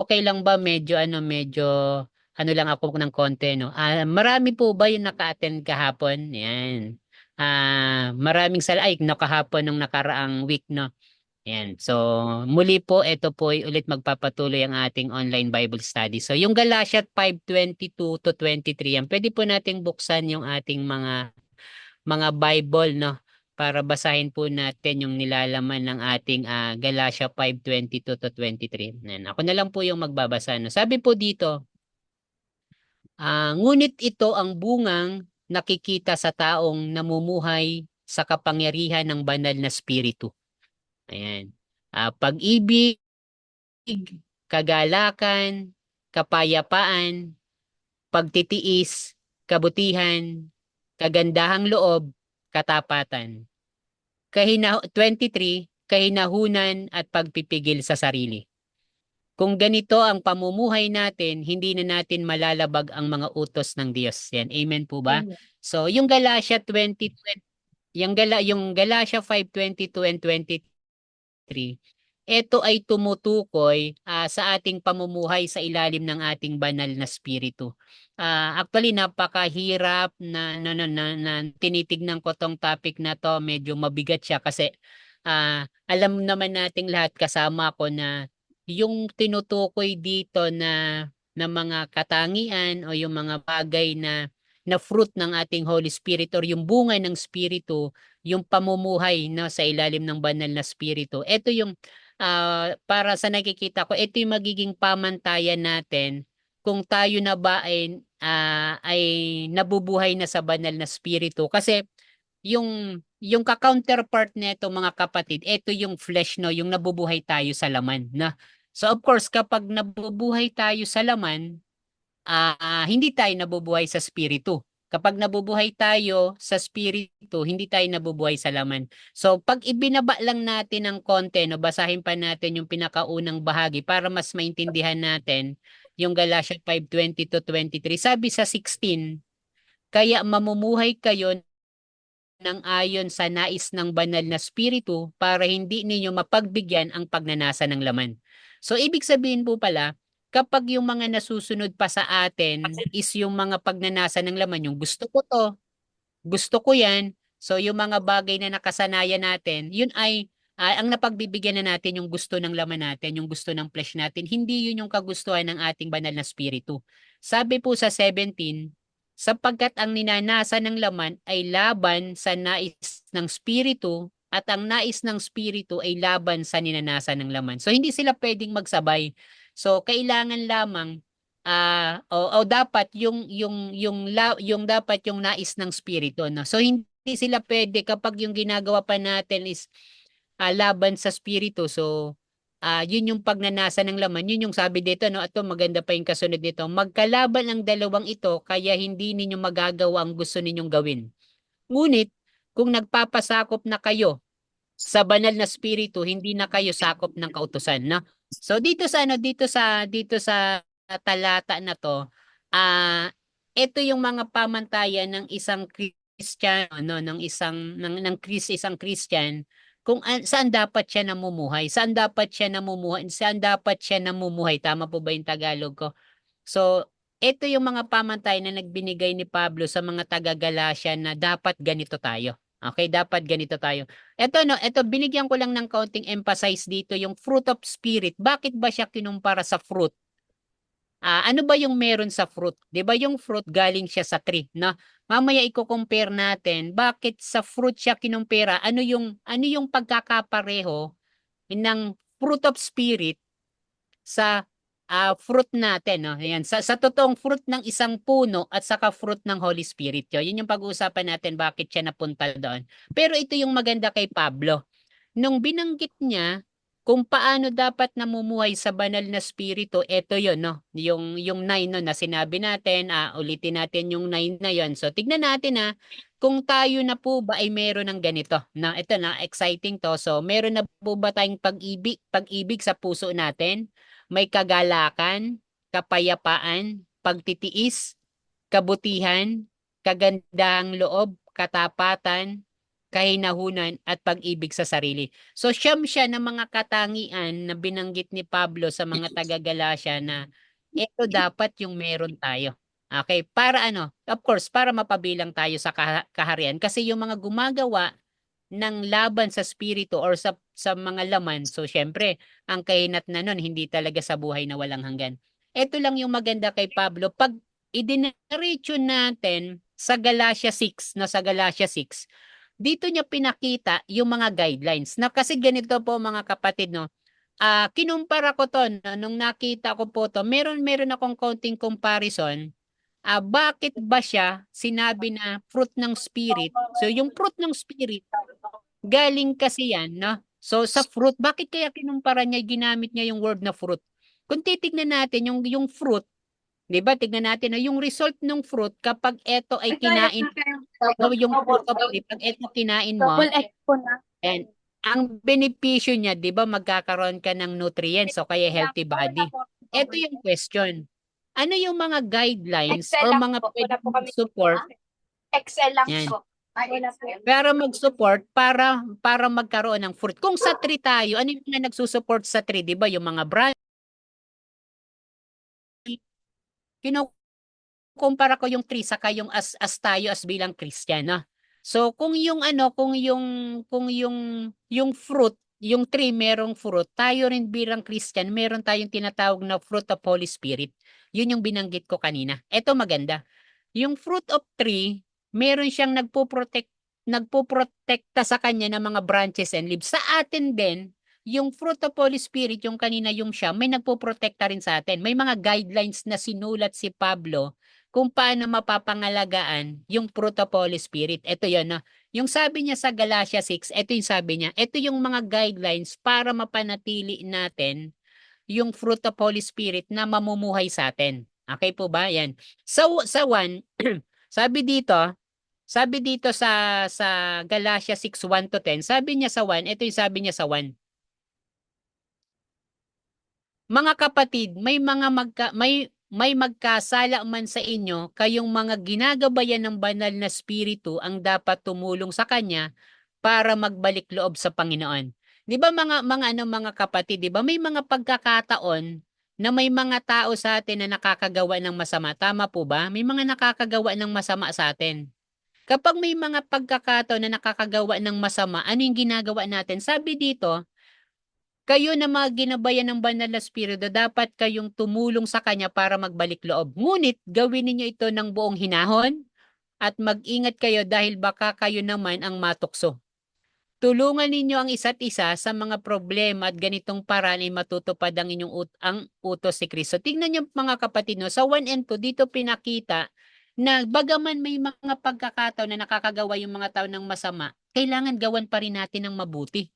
Okay lang ba medyo ano lang ako ng konti, no? Marami po ba yung naka-attend kahapon? Yan. Ay, no, kahapon nung nakaraang week, no? Yan. So, muli po, ito po ay ulit magpapatuloy ang ating online Bible study. So, yung Galatians 5:22 to 23, yan, pwede po nating buksan yung ating mga Bible, no? Para basahin po natin yung nilalaman ng ating Galatia 5:22 to 23. Yan. Ako na lang po yung magbabasa, no? Sabi po dito, ngunit ito ang bungang nakikita sa taong namumuhay sa kapangyarihan ng banal na spiritu. Ayan. Pag-ibig, kagalakan, kapayapaan, pagtitiis, kabutihan, kagandahang loob, katapatan. 23, kahinahunan at pagpipigil sa sarili. Kung ganito ang pamumuhay natin, hindi na natin malalabag ang mga utos ng Diyos. Yan. Amen po ba? Amen. So, yung Galatia 20, yung Galatia 5:22 and 23, ito ay tumutukoy sa ating pamumuhay sa ilalim ng ating banal na spiritu. Actually, napakahirap na tinitignan ko tong topic na to. Medyo mabigat siya kasi alam naman nating lahat kasama ko na yung tinutukoy dito na mga katangian o yung mga bagay na fruit ng ating Holy Spirit or yung bunga ng Spiritu, yung pamumuhay no, sa ilalim ng banal na Spiritu. Ito yung para sa nakikita ko, ito yung magiging pamantayan natin kung tayo na ba ay nabubuhay na sa banal na spiritu. Kasi yung ka-counterpart nito mga kapatid, ito yung flesh no, yung nabubuhay tayo sa laman na. So of course, kapag nabubuhay tayo sa laman, hindi tayo nabubuhay sa spiritu. Kapag nabubuhay tayo sa spiritu, hindi tayo nabubuhay sa laman. So, pag ibinaba lang natin ng konti, no, basahin pa natin yung pinakaunang bahagi para mas maintindihan natin yung Galatians 5:20 to 23. Sabi sa 16, kaya mamumuhay kayo ng ayon sa nais ng banal na spiritu para hindi ninyo mapagbigyan ang pagnanasa ng laman. So ibig sabihin po pala, kapag yung mga nasusunod pa sa atin is yung mga pagnanasa ng laman, yung gusto ko to, gusto ko yan, so yung mga bagay na nakasanayan natin, yun ay ang napagbibigyan na natin yung gusto ng laman natin, yung gusto ng flesh natin, hindi yun yung kagustuhan ng ating banal na spiritu. Sabi po sa 17, sapagkat ang ninanasa ng laman ay laban sa nais ng spiritu at ang nais ng spiritu ay laban sa ninanasa ng laman. So hindi sila pwedeng magsabay. So kailangan lamang o dapat yung dapat yung nais ng spirito no. So hindi sila pwede kapag yung ginagawa pa natin is laban sa spirito. So yun yung pagnanasa ng laman. Yun yung sabi dito no. At maganda pa yung kasunod nito. Magkalaban ang dalawang ito kaya hindi ninyo magagawa ang gusto ninyong gawin. Ngunit kung nagpapasakop na kayo sa banal na spiritu, hindi na kayo sakop ng kautusan, no? So dito sa talata na to, ito yung mga pamantayan ng isang Kristiyano, no, isang Christian kung saan dapat siya namumuhay, saan dapat siya namumuhay. Tama po ba yung Tagalog ko? So, ito yung mga pamantayan na nagbinigay ni Pablo sa mga taga-Galacia na dapat ganito tayo. Okay, dapat ganito tayo. Ito no, ito binigyan ko lang ng kaunting emphasize dito yung fruit of spirit. Bakit ba siya kinumpara sa fruit? Ano ba yung meron sa fruit? 'Di ba yung fruit galing siya sa tree, no? Mamaya i-compare natin bakit sa fruit siya kinumpara. Ano yung pagkakapareho ng fruit of spirit sa fruit natin, no? Ayan, sa totoong fruit ng isang puno at saka fruit ng Holy Spirit. Yun yung pag-uusapan natin bakit siya napunta doon. Pero ito yung maganda kay Pablo. Nung binanggit niya kung paano dapat namumuhay sa banal na spirito, ito yon no? Yung 9 no, na sinabi natin, ulitin natin yung 9 na yon. So tignan natin kung tayo na po ba ay meron ng ganito. Na ito na exciting to. So meron na po ba tayong pag-ibig sa puso natin? May kagalakan, kapayapaan, pagtitiis, kabutihan, kagandahang loob, katapatan, kahinahunan at pag-ibig sa sarili. So siyam siya ng mga katangian na binanggit ni Pablo sa mga taga-Galacia na ito dapat yung meron tayo. Okay, para ano? Of course, para mapabilang tayo sa kaharian kasi yung mga gumagawa ng laban sa spirito or sa mga laman, so syempre, ang kahinat na nun hindi talaga sa buhay na walang hanggan. Ito lang yung maganda kay Pablo, pag idiniretso natin sa Galatia 6, na sa Galatia 6, dito niya pinakita yung mga guidelines. Na kasi ganito po mga kapatid, no. Kinumpara ko to no, nung nakita ko po to. Meron akong konting comparison. Bakit ba siya sinabi na fruit ng spirit? So yung fruit ng spirit, galing kasi yan, no? So sa fruit, bakit kaya kinumpara niya, ginamit niya yung word na fruit? Kung titignan natin yung fruit, 'di ba? Tignan natin no, yung result ng fruit kapag ito ay kinain, no, yung fruit of tree, pag ito kinain mo, Double X po na. and ang benepisyo niya, 'di ba, magkakaroon ka ng nutrients o kaya healthy body. Ito yung question. Ano yung mga guidelines Excel or lang mga po. Wala pwedeng po kami. support Excel lang yan po. Wala po. para mag-support para magkaroon ng fruit? Kung sa tree tayo, ano yung mga nagsusupport sa tree, 'di ba? Yung mga branch, kinukumpara ko yung tree saka yung as tayo as bilang Christian, no? So kung yung ano, kung yung fruit, yung tree merong fruit, tayo rin bilang Christian, meron tayong tinatawag na fruit of Holy Spirit. Yun yung binanggit ko kanina. Ito maganda. Yung fruit of tree, meron siyang nagpoprotekta sa kanya ng mga branches and leaves. Sa atin din, yung fruit of Holy Spirit, yung kanina yung siya, may nagpoprotekta rin sa atin. May mga guidelines na sinulat si Pablo kung paano mapapangalagaan yung fruit of Holy Spirit. Ito yun, no? Yung sabi niya sa Galatia 6, ito yung sabi niya, ito yung mga guidelines para mapanatili natin yung fruit of Holy Spirit na mamumuhay sa atin. Okay po ba? Yan. Sa 1, sabi dito, sa Galatia 6:1 to 10, sabi niya sa 1, ito yung sabi niya sa 1. Mga kapatid, may magkasala man sa inyo, kayong mga ginagabayan ng banal na spiritu ang dapat tumulong sa kanya para magbalik loob sa Panginoon. 'Di ba mga kapatid, 'di ba may mga pagkakataon na may mga tao sa atin na nakakagawa ng masama. Tama po ba? May mga nakakagawa ng masama sa atin. Kapag may mga pagkakataon na nakakagawa ng masama, ano yung ginagawa natin? Sabi dito, kayo na mga ginabayan ng banal na spirito, dapat kayong tumulong sa kanya para magbalik loob. Ngunit gawin ninyo ito ng buong hinahon at mag-ingat kayo dahil baka kayo naman ang matukso. Tulungan ninyo ang isa't isa sa mga problema at ganitong paraan ay matutupad ang inyong ang utos si Kristo. Tingnan niyo mga kapatid, no? Sa 1 and 2, dito pinakita na bagaman may mga pagkakataon na nakakagawa yung mga tao ng masama, kailangan gawan pa rin natin ng mabuti.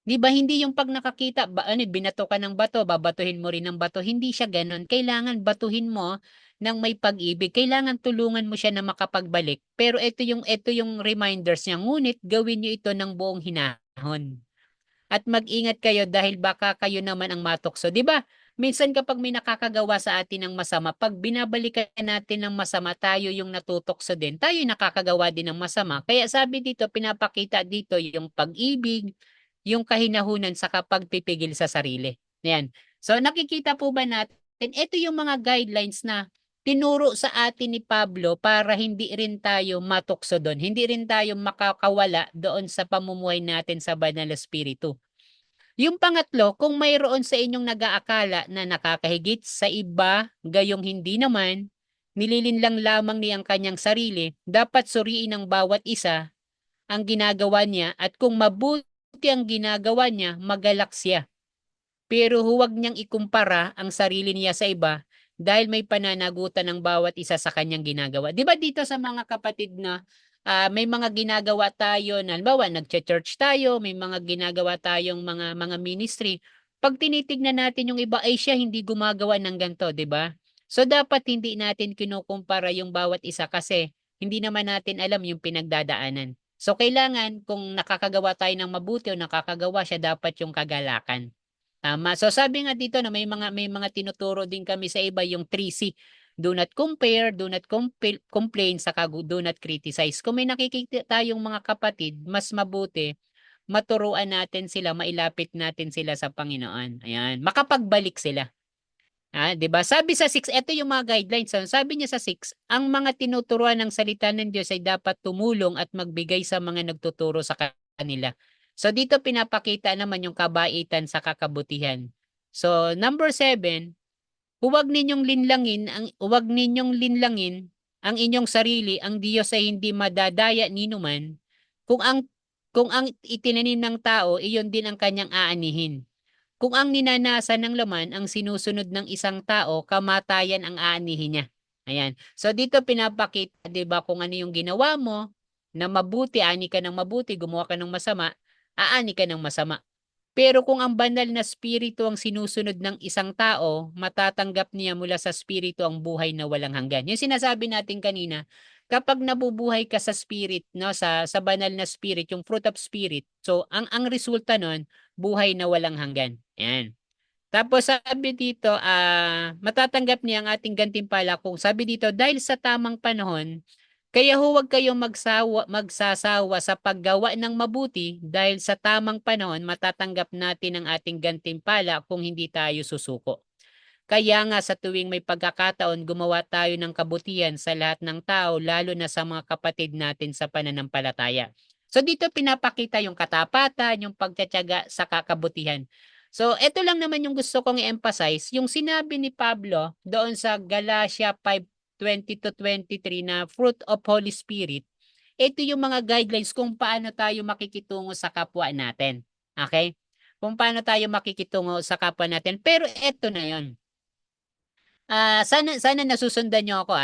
'Di ba hindi yung 'pag nakakita binato ka ng bato, babatuhin mo rin ng bato, hindi siya gano'n. Kailangan batuhin mo ng may pag-ibig, kailangan tulungan mo siya na makapagbalik. Pero ito yung reminders niya, ngunit gawin niyo ito ng buong hinahon. At mag-ingat kayo dahil baka kayo naman ang matukso. 'Di ba? Minsan kapag may nakakagawa sa atin ng masama, 'pag binabalikan natin ng masama, tayo yung natutokso din. Tayo yung nakakagawa din ng masama. Kaya sabi dito, pinapakita dito yung pag-ibig, yung kahinahunan sa pagpipigil sa sarili. Yan. So nakikita po ba natin, ito yung mga guidelines na tinuro sa atin ni Pablo para hindi rin tayo matukso doon. Hindi rin tayo makakawala doon sa pamumuhay natin sa banal na spiritu. Yung pangatlo, kung mayroon sa inyong nag-aakala na nakakahigit sa iba, gayong hindi naman, nililinlang lamang niyang kanyang sarili, dapat suriin ng bawat isa ang ginagawa niya at kung mabuti ang ginagawa niya, magalak siya. Pero huwag niyang ikumpara ang sarili niya sa iba dahil may pananagutan ng bawat isa sa kanyang ginagawa. 'Di ba dito sa mga kapatid na may mga ginagawa tayo na halimbawa nagche-church tayo, may mga ginagawa tayong mga ministry. Pag tinitignan natin yung iba ay siya hindi gumagawa ng ganito, 'di ba? So dapat hindi natin kinukumpara yung bawat isa kasi hindi naman natin alam yung pinagdadaanan. So kailangan kung nakakagawa tayo ng mabuti o nakakagawa siya, dapat yung kagalakan. Tama. So sabi nga dito na may mga tinuturo din kami sa iba yung 3C. Do not compare, do not complain, saka do not criticize. Kung may nakikita tayong mga kapatid, mas mabuti maturuan natin sila, mailapit natin sila sa Panginoon. Ayan, makapagbalik sila. 'Di ba? Sabi sa 6, ito yung mga guidelines. Sabi niya sa 6, ang mga tinuturuan ng salita ng Diyos ay dapat tumulong at magbigay sa mga nagtuturo sa kanila. So dito pinapakita naman yung kabaitan sa kakabutihan. So number 7, huwag ninyong linlangin ang inyong sarili, ang Diyos ay hindi madadaya ninuman. Kung ang itinanim ng tao, iyon din ang kanyang aanihin. Kung ang ninanasan ng laman ang sinusunod ng isang tao, kamatayan ang aanihin niya. Ayan. So dito pinapakita, 'di ba, kung ano yung ginawa mo na mabuti, ani ka ng mabuti, gumawa ka ng masama, aani ka ng masama. Pero kung ang banal na spirito ang sinusunod ng isang tao, matatanggap niya mula sa spirito ang buhay na walang hanggan. Yung sinasabi natin kanina, kapag nabubuhay ka sa spirit, no, sa banal na spirit, yung fruit of spirit. So ang resulta nun, buhay na walang hanggan. Yan. Tapos sabi dito, matatanggap niya ang ating gantimpala kung sabi dito, dahil sa tamang panahon, kaya huwag kayong magsasawa sa paggawa ng mabuti dahil sa tamang panahon matatanggap natin ang ating gantimpala kung hindi tayo susuko. Kaya nga sa tuwing may pagkakataon, gumawa tayo ng kabutihan sa lahat ng tao, lalo na sa mga kapatid natin sa pananampalataya. So dito pinapakita yung katapatan, yung pagtitiyaga sa kakabutihan. So ito lang naman yung gusto kong i-emphasize, yung sinabi ni Pablo doon sa Galatia 5:20 to 23 na fruit of Holy Spirit. Ito yung mga guidelines kung paano tayo makikitungo sa kapwa natin. Okay? Kung paano tayo makikitungo sa kapwa natin. Pero ito na yon. Sana nasusundan niyo ako.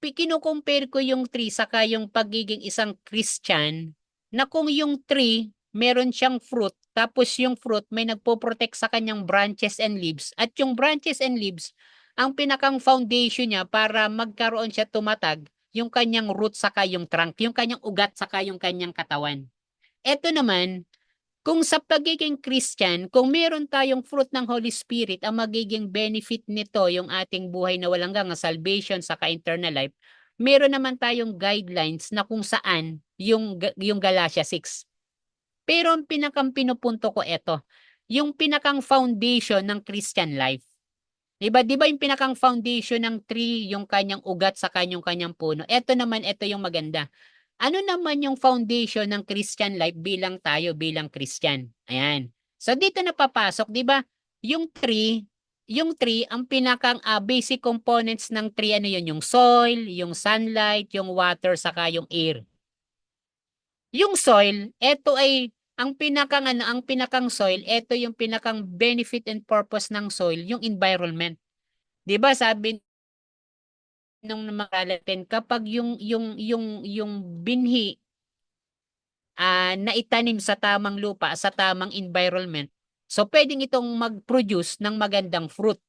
Kino-compare ko yung tree saka yung pagiging isang Christian na kung yung tree meron siyang fruit tapos yung fruit may nagpo-protect sa kanyang branches and leaves at yung branches and leaves ang pinakang foundation niya para magkaroon siya tumatag yung kanyang root saka yung trunk, yung kanyang ugat saka yung kanyang katawan. Ito naman, kung sa pagiging Christian, kung meron tayong fruit ng Holy Spirit, ang magiging benefit nito yung ating buhay na walang hanggang, salvation sa eternal life, meron naman tayong guidelines na kung saan yung Galatia 6. Pero ang pinakang pinupunto ko ito, yung pinakang foundation ng Christian life. Diba yung pinakang foundation ng tree, yung kanyang ugat sa kanyang puno. Ito yung maganda. Ano naman yung foundation ng Christian life bilang Christian? Ayan. So dito napapasok, 'di ba? Yung tree, ang pinakang basic components ng tree ano 'yun, yung soil, yung sunlight, yung water saka yung air. Yung soil, ito ay ang pinakang soil, ito yung pinakang benefit and purpose ng soil, yung environment. 'Di ba sabi nung natin kapag yung binhi na itanim sa tamang lupa, sa tamang environment, so pwedeng itong mag-produce ng magandang fruit.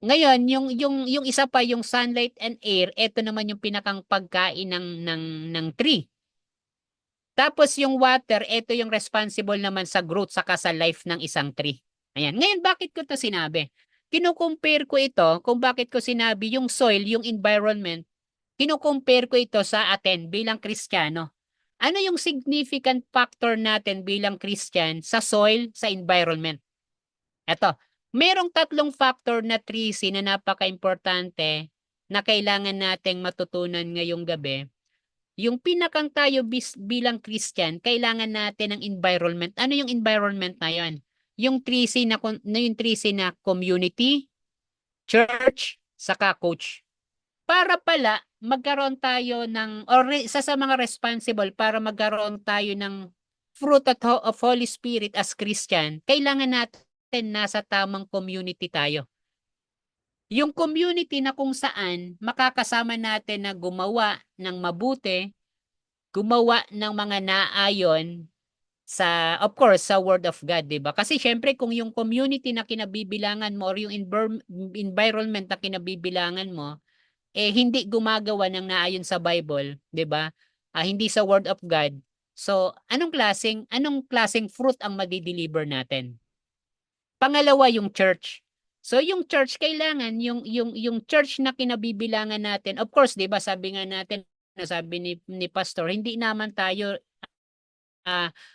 Ngayon, yung isa pa, yung sunlight and air, ito naman yung pinakang pagkain ng tree. Tapos yung water, ito yung responsible naman sa growth saka sa life ng isang tree. Ayan. Ngayon, bakit ko to sinabi? Kino-compare ko ito kung bakit ko sinabi yung soil, yung environment, kino-compare ko ito sa atin bilang Kristiyano. Ano yung significant factor natin bilang Christian sa soil, sa environment? Eto, merong 3 factor na 3C na napaka-importante na kailangan nating matutunan ngayong gabi. Yung pinakang tayo bilang Christian, kailangan natin ng environment. Ano yung environment na yun? Yung 3C na community, church, saka coach. Para pala magkaroon tayo ng, or isa sa mga responsible para magkaroon tayo ng fruit of Holy Spirit as Christian, kailangan natin nasa tamang community tayo. Yung community na kung saan makakasama natin na gumawa ng mabuti, gumawa ng mga naayon of course, sa Word of God, di ba? Kasi syempre kung yung community na kinabibilangan mo or yung environment na kinabibilangan mo, hindi gumagawa ng naayon sa Bible, 'di ba? Hindi sa Word of God. So, anong klaseng fruit ang madi-deliver natin? Pangalawa, yung church. So yung church kailangan yung church na kinabibilangan natin. Of course, 'di ba, sabi nga natin, sabi ni pastor, hindi naman tayo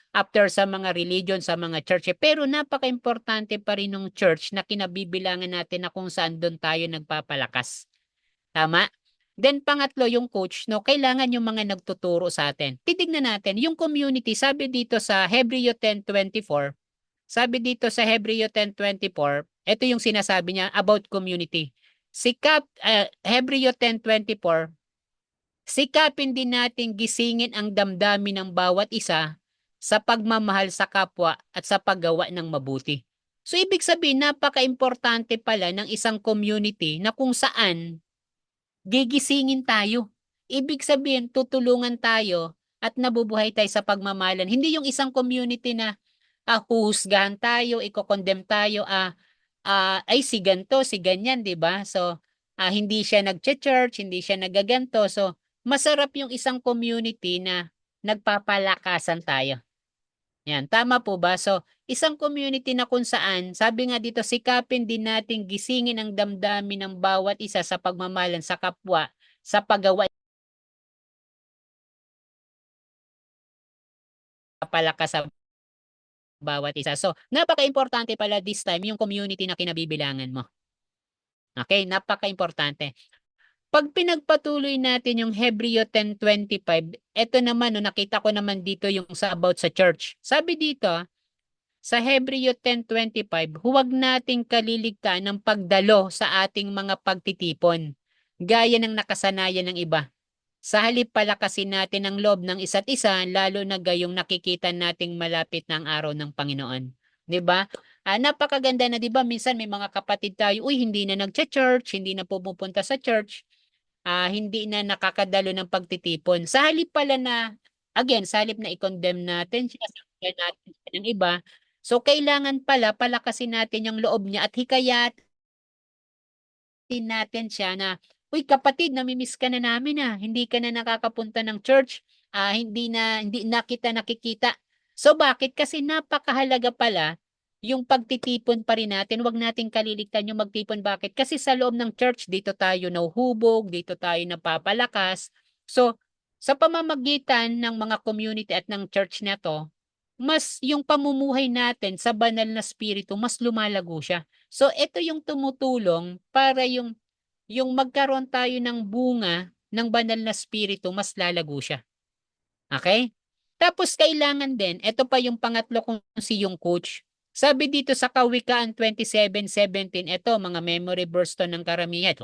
after sa mga religion, sa mga church, pero napaka-importante pa rin ng church na kinabibilangan natin na kung saan doon tayo nagpapalakas. Tama? Then pangatlo, yung coach, no, kailangan yung mga nagtuturo sa atin. Titignan natin, yung community, sabi dito sa Hebreo 10:24, sabi dito sa Hebreo 10:24, ito yung sinasabi niya about community. Hebreo 10:24, sikapin din natin gisingin ang damdamin ng bawat isa sa pagmamahal sa kapwa at sa paggawa ng mabuti. So ibig sabihin, napaka-importante pala ng isang community na kung saan gigisingin tayo. Ibig sabihin, tutulungan tayo at nabubuhay tayo sa pagmamahalan. Hindi yung isang community na huhusgahan tayo, iko-condemn tayo, ay si ganto, si ganyan, 'di ba? So, hindi siya nagche-church, hindi siya nagaganto. So, masarap yung isang community na nagpapalakasan tayo. Yan, tama po ba? So, isang community na kung saan, sabi nga dito, sikapin din nating gisingin ang damdamin ng bawat isa sa pagmamahalan sa kapwa, sa paggawa palakas sa bawat isa. So, napaka-importante pala this time yung community na kinabibilangan mo. Okay, napaka-importante. Pag pinagpatuloy natin yung Hebreo 10:25, eto naman, no, nakita ko naman dito yung sa about sa church. Sabi dito, sa Hebreo 10:25, huwag nating kaliligtaan ng pagdalo sa ating mga pagtitipon, gaya ng nakasanayan ng iba. Sa halip palakasin natin ang loob ng isa't isa, lalo na gayong nakikita nating malapit na ang araw ng Panginoon. 'Di ba? Napakaganda na, 'di ba? Minsan may mga kapatid tayo, uy, hindi na nagche-church, hindi na pumupunta sa church, hindi na nakakadalo ng pagtitipon. Sa halip pala na, again, sa halip na i-condemn natin siya, sabihan natin siya ng iba, so kailangan pala palakasin natin yung loob niya at hikayatin natin siya na, uy kapatid, namimiss ka na namin, hindi ka na nakakapunta ng church, hindi na kita nakikita. So bakit? Kasi napakahalaga pala yung pagtitipon pa rin natin. Huwag nating kaliligtan yung magtipon. Bakit? Kasi sa loob ng church, dito tayo nauhubog, dito tayo napapalakas. So, sa pamamagitan ng mga community at ng church na to, mas yung pamumuhay natin sa banal na spirito, mas lumalago siya. So, ito yung tumutulong para yung magkaroon tayo ng bunga ng banal na spirito, mas lalago siya. Okay? Tapos kailangan din, ito pa yung pangatlo kung si yung coach. Sabi dito sa Kawikaan 27:17, ito mga memory verse to ng karamihan.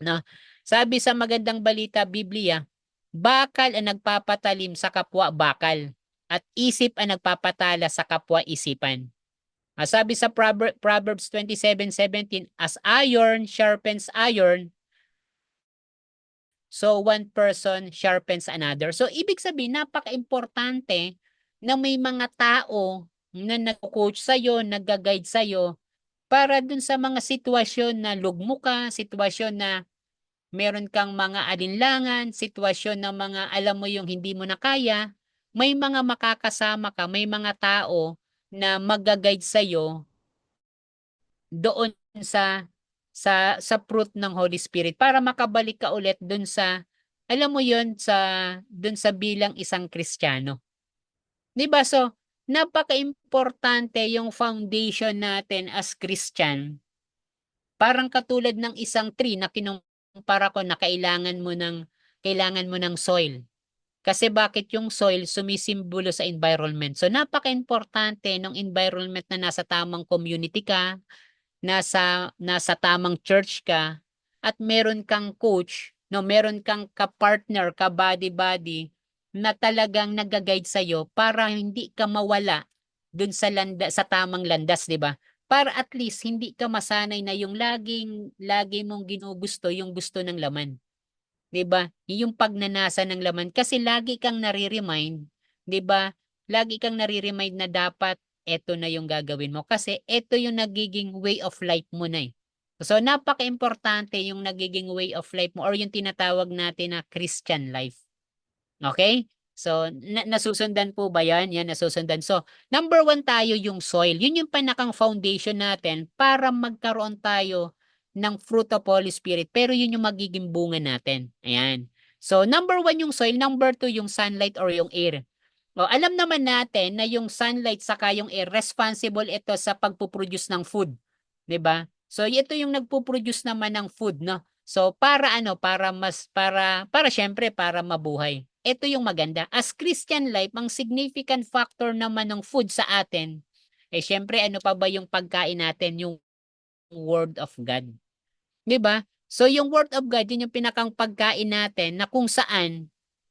No? Sabi sa Magandang Balita Biblia, bakal ang nagpapatalim sa kapwa bakal at isip ang nagpapatala sa kapwa isipan. Sabi sa Proverbs 27:17, as iron sharpens iron, so one person sharpens another. So ibig sabihin, napaka-importante na may mga tao na nag-coach sa'yo, nag-guide sa'yo para dun sa mga sitwasyon na lugmo ka, sitwasyon na meron kang mga alinlangan, sitwasyon na mga alam mo yung hindi mo na kaya, may mga makakasama ka, may mga tao na mag-guide sa'yo doon sa fruit ng Holy Spirit para makabalik ka ulit doon sa, alam mo yon, doon sa bilang isang Kristiyano. 'Di ba? So, napaka-importante yung foundation natin as Christian. Parang katulad ng isang tree na kinumpara ko na kailangan mo ng soil. Kasi bakit yung soil sumisimbolo sa environment. So napaka-importante ng environment na nasa tamang community ka, nasa tamang church ka, at meron kang coach, no, meron kang ka-partner, ka-buddy-buddy na talagang nag-guide sa iyo para hindi ka mawala dun sa tamang landas, 'di ba? Para at least hindi ka masanay na yung lagi mong ginugusto yung gusto ng laman. 'Di ba? Yung pagnanasa ng laman kasi lagi kang nare-remind, 'di ba? Lagi kang nare-remind na dapat eto na yung gagawin mo kasi eto yung nagiging way of life mo na eh. So napaka-importante yung nagiging way of life mo or yung tinatawag natin na Christian life. Okay? So, nasusundan po ba yan? Yan, nasusundan. So, number 1 tayo yung soil. Yun yung panakang foundation natin para magkaroon tayo ng fruit of Holy Spirit. Pero yun yung magiging bunga natin. Ayan. So, number 1 yung soil. Number 2 yung sunlight or yung air. O, alam naman natin na yung sunlight saka yung air, responsible ito sa pagpuproduce ng food. 'Di ba? So, ito yung nagpo-produce naman ng food, no? So, para ano, para syempre, para mabuhay. Ito yung maganda. As Christian life, ang significant factor naman ng food sa atin, eh syempre, ano pa ba yung pagkain natin? Yung Word of God. 'Di ba? So, yung Word of God, yun yung pinakang pagkain natin na kung saan,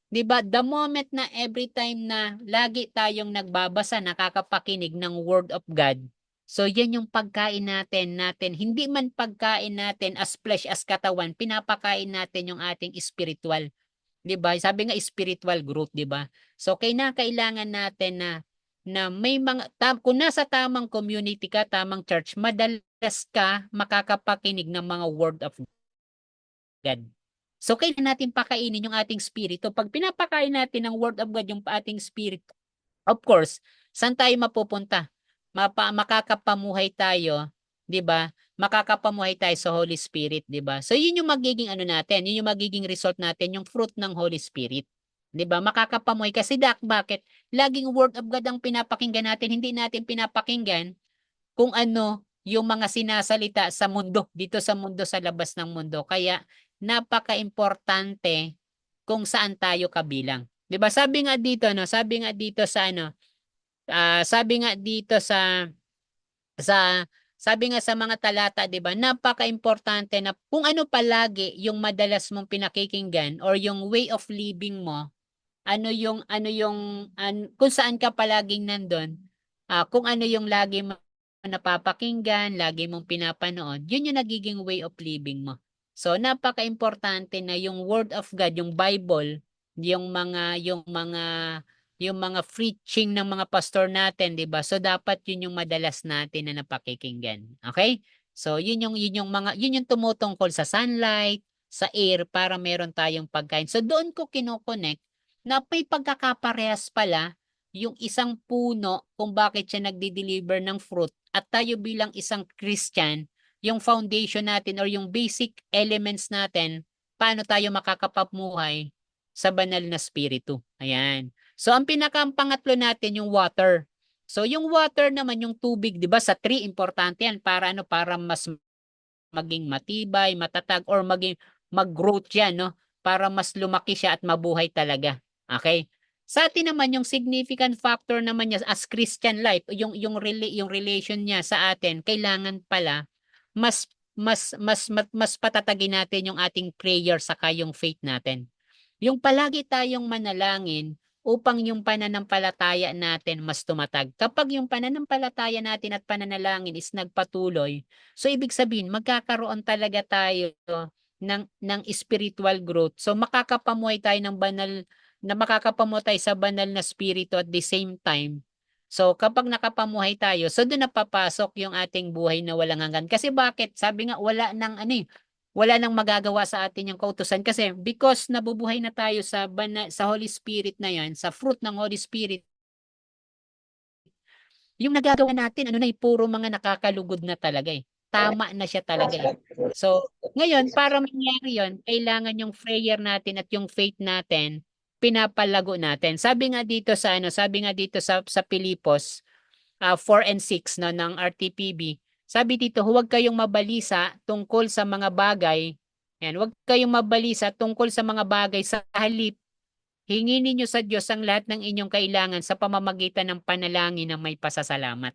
'di ba, the moment na every time na lagi tayong nagbabasa, nakakapakinig ng Word of God, so yan yung pagkain natin. Hindi man pagkain natin as flesh, as katawan, pinapakain natin yung ating spiritual. 'Di ba? Sabi nga spiritual growth, 'di ba? So kailangan natin na may mga kung nasa tamang community ka, tamang church, madalas ka makakapakinig ng mga word of God. So kailangan natin pakainin yung ating spirito. Pag pinapakain natin ng word of God yung ating spirit, of course, saan tayo mapupunta? Makakapamuhay tayo, 'di ba? Makakapamuhay tayo sa Holy Spirit, 'di ba? So 'yun yung magiging ano natin, 'yun yung magiging result natin, yung fruit ng Holy Spirit. 'Di ba? Makakapamuhay kasi bakit? Laging word of God ang pinapakinggan natin, hindi natin pinapakinggan kung ano yung mga sinasalita sa mundo, dito sa mundo, sa labas ng mundo. Kaya napaka-importante kung saan tayo kabilang. 'Di ba? Sabi nga dito, no, sabi nga dito sa ano, sabi nga dito sa sabi nga sa mga talata, 'di ba? Napaka-importante na kung ano palagi yung madalas mong pinakikinggan or yung way of living mo, kung saan ka palaging nandun, kung ano yung lagi mo napapakinggan, lagi mong pinapanood, yun yung nagiging way of living mo. So, napaka-importante na yung Word of God, yung Bible, yung mga preaching ng mga pastor natin, 'di ba? So, dapat yun yung madalas natin na napakikinggan. Okay? So, yun yung tumutungkol sa sunlight, sa air, para meron tayong pagkain. So, doon ko kinoconnect na may pagkakaparehas pala yung isang puno kung bakit siya nagdi-deliver ng fruit at tayo bilang isang Christian, yung foundation natin or yung basic elements natin, paano tayo makakapamuhay sa banal na spiritu. Ayan. So, ang pangatlo natin yung water. So, yung water naman, yung tubig, di ba, sa tree, importante yan para ano, para mas maging matibay, matatag, or mag-growth yan, no? Para mas lumaki siya at mabuhay talaga. Okay? Sa atin naman, yung significant factor naman niya as Christian life, yung relation niya sa atin, kailangan pala mas patatagin natin yung ating prayer saka yung faith natin. Yung palagi tayong manalangin upang yung pananampalataya natin mas tumatag. Kapag yung pananampalataya natin at pananalangin is nagpatuloy, so ibig sabihin magkakaroon talaga tayo ng spiritual growth. So makakapamuhay tayo sa banal na spirito at the same time. So kapag nakapamuhay tayo, so doon napapasok yung ating buhay na walang hanggan. Kasi bakit? Sabi nga wala nang magagawa sa atin yung kautusan kasi because nabubuhay na tayo sa Holy Spirit na yan, sa fruit ng Holy Spirit, yung nagagawa natin, puro mga nakakalugod na talaga eh. Tama na siya talaga eh. So, ngayon, para mangyari yon, kailangan yung prayer natin at yung faith natin, pinapalago natin. Sabi nga dito sa Pilipos 4 and 6 no, ng RTPB, sabi dito, huwag kayong mabalisa tungkol sa mga bagay. Yan, huwag kayong mabalisa tungkol sa mga bagay, sa halip hingin ninyo sa Diyos ang lahat ng inyong kailangan sa pamamagitan ng panalangin na may pasasalamat.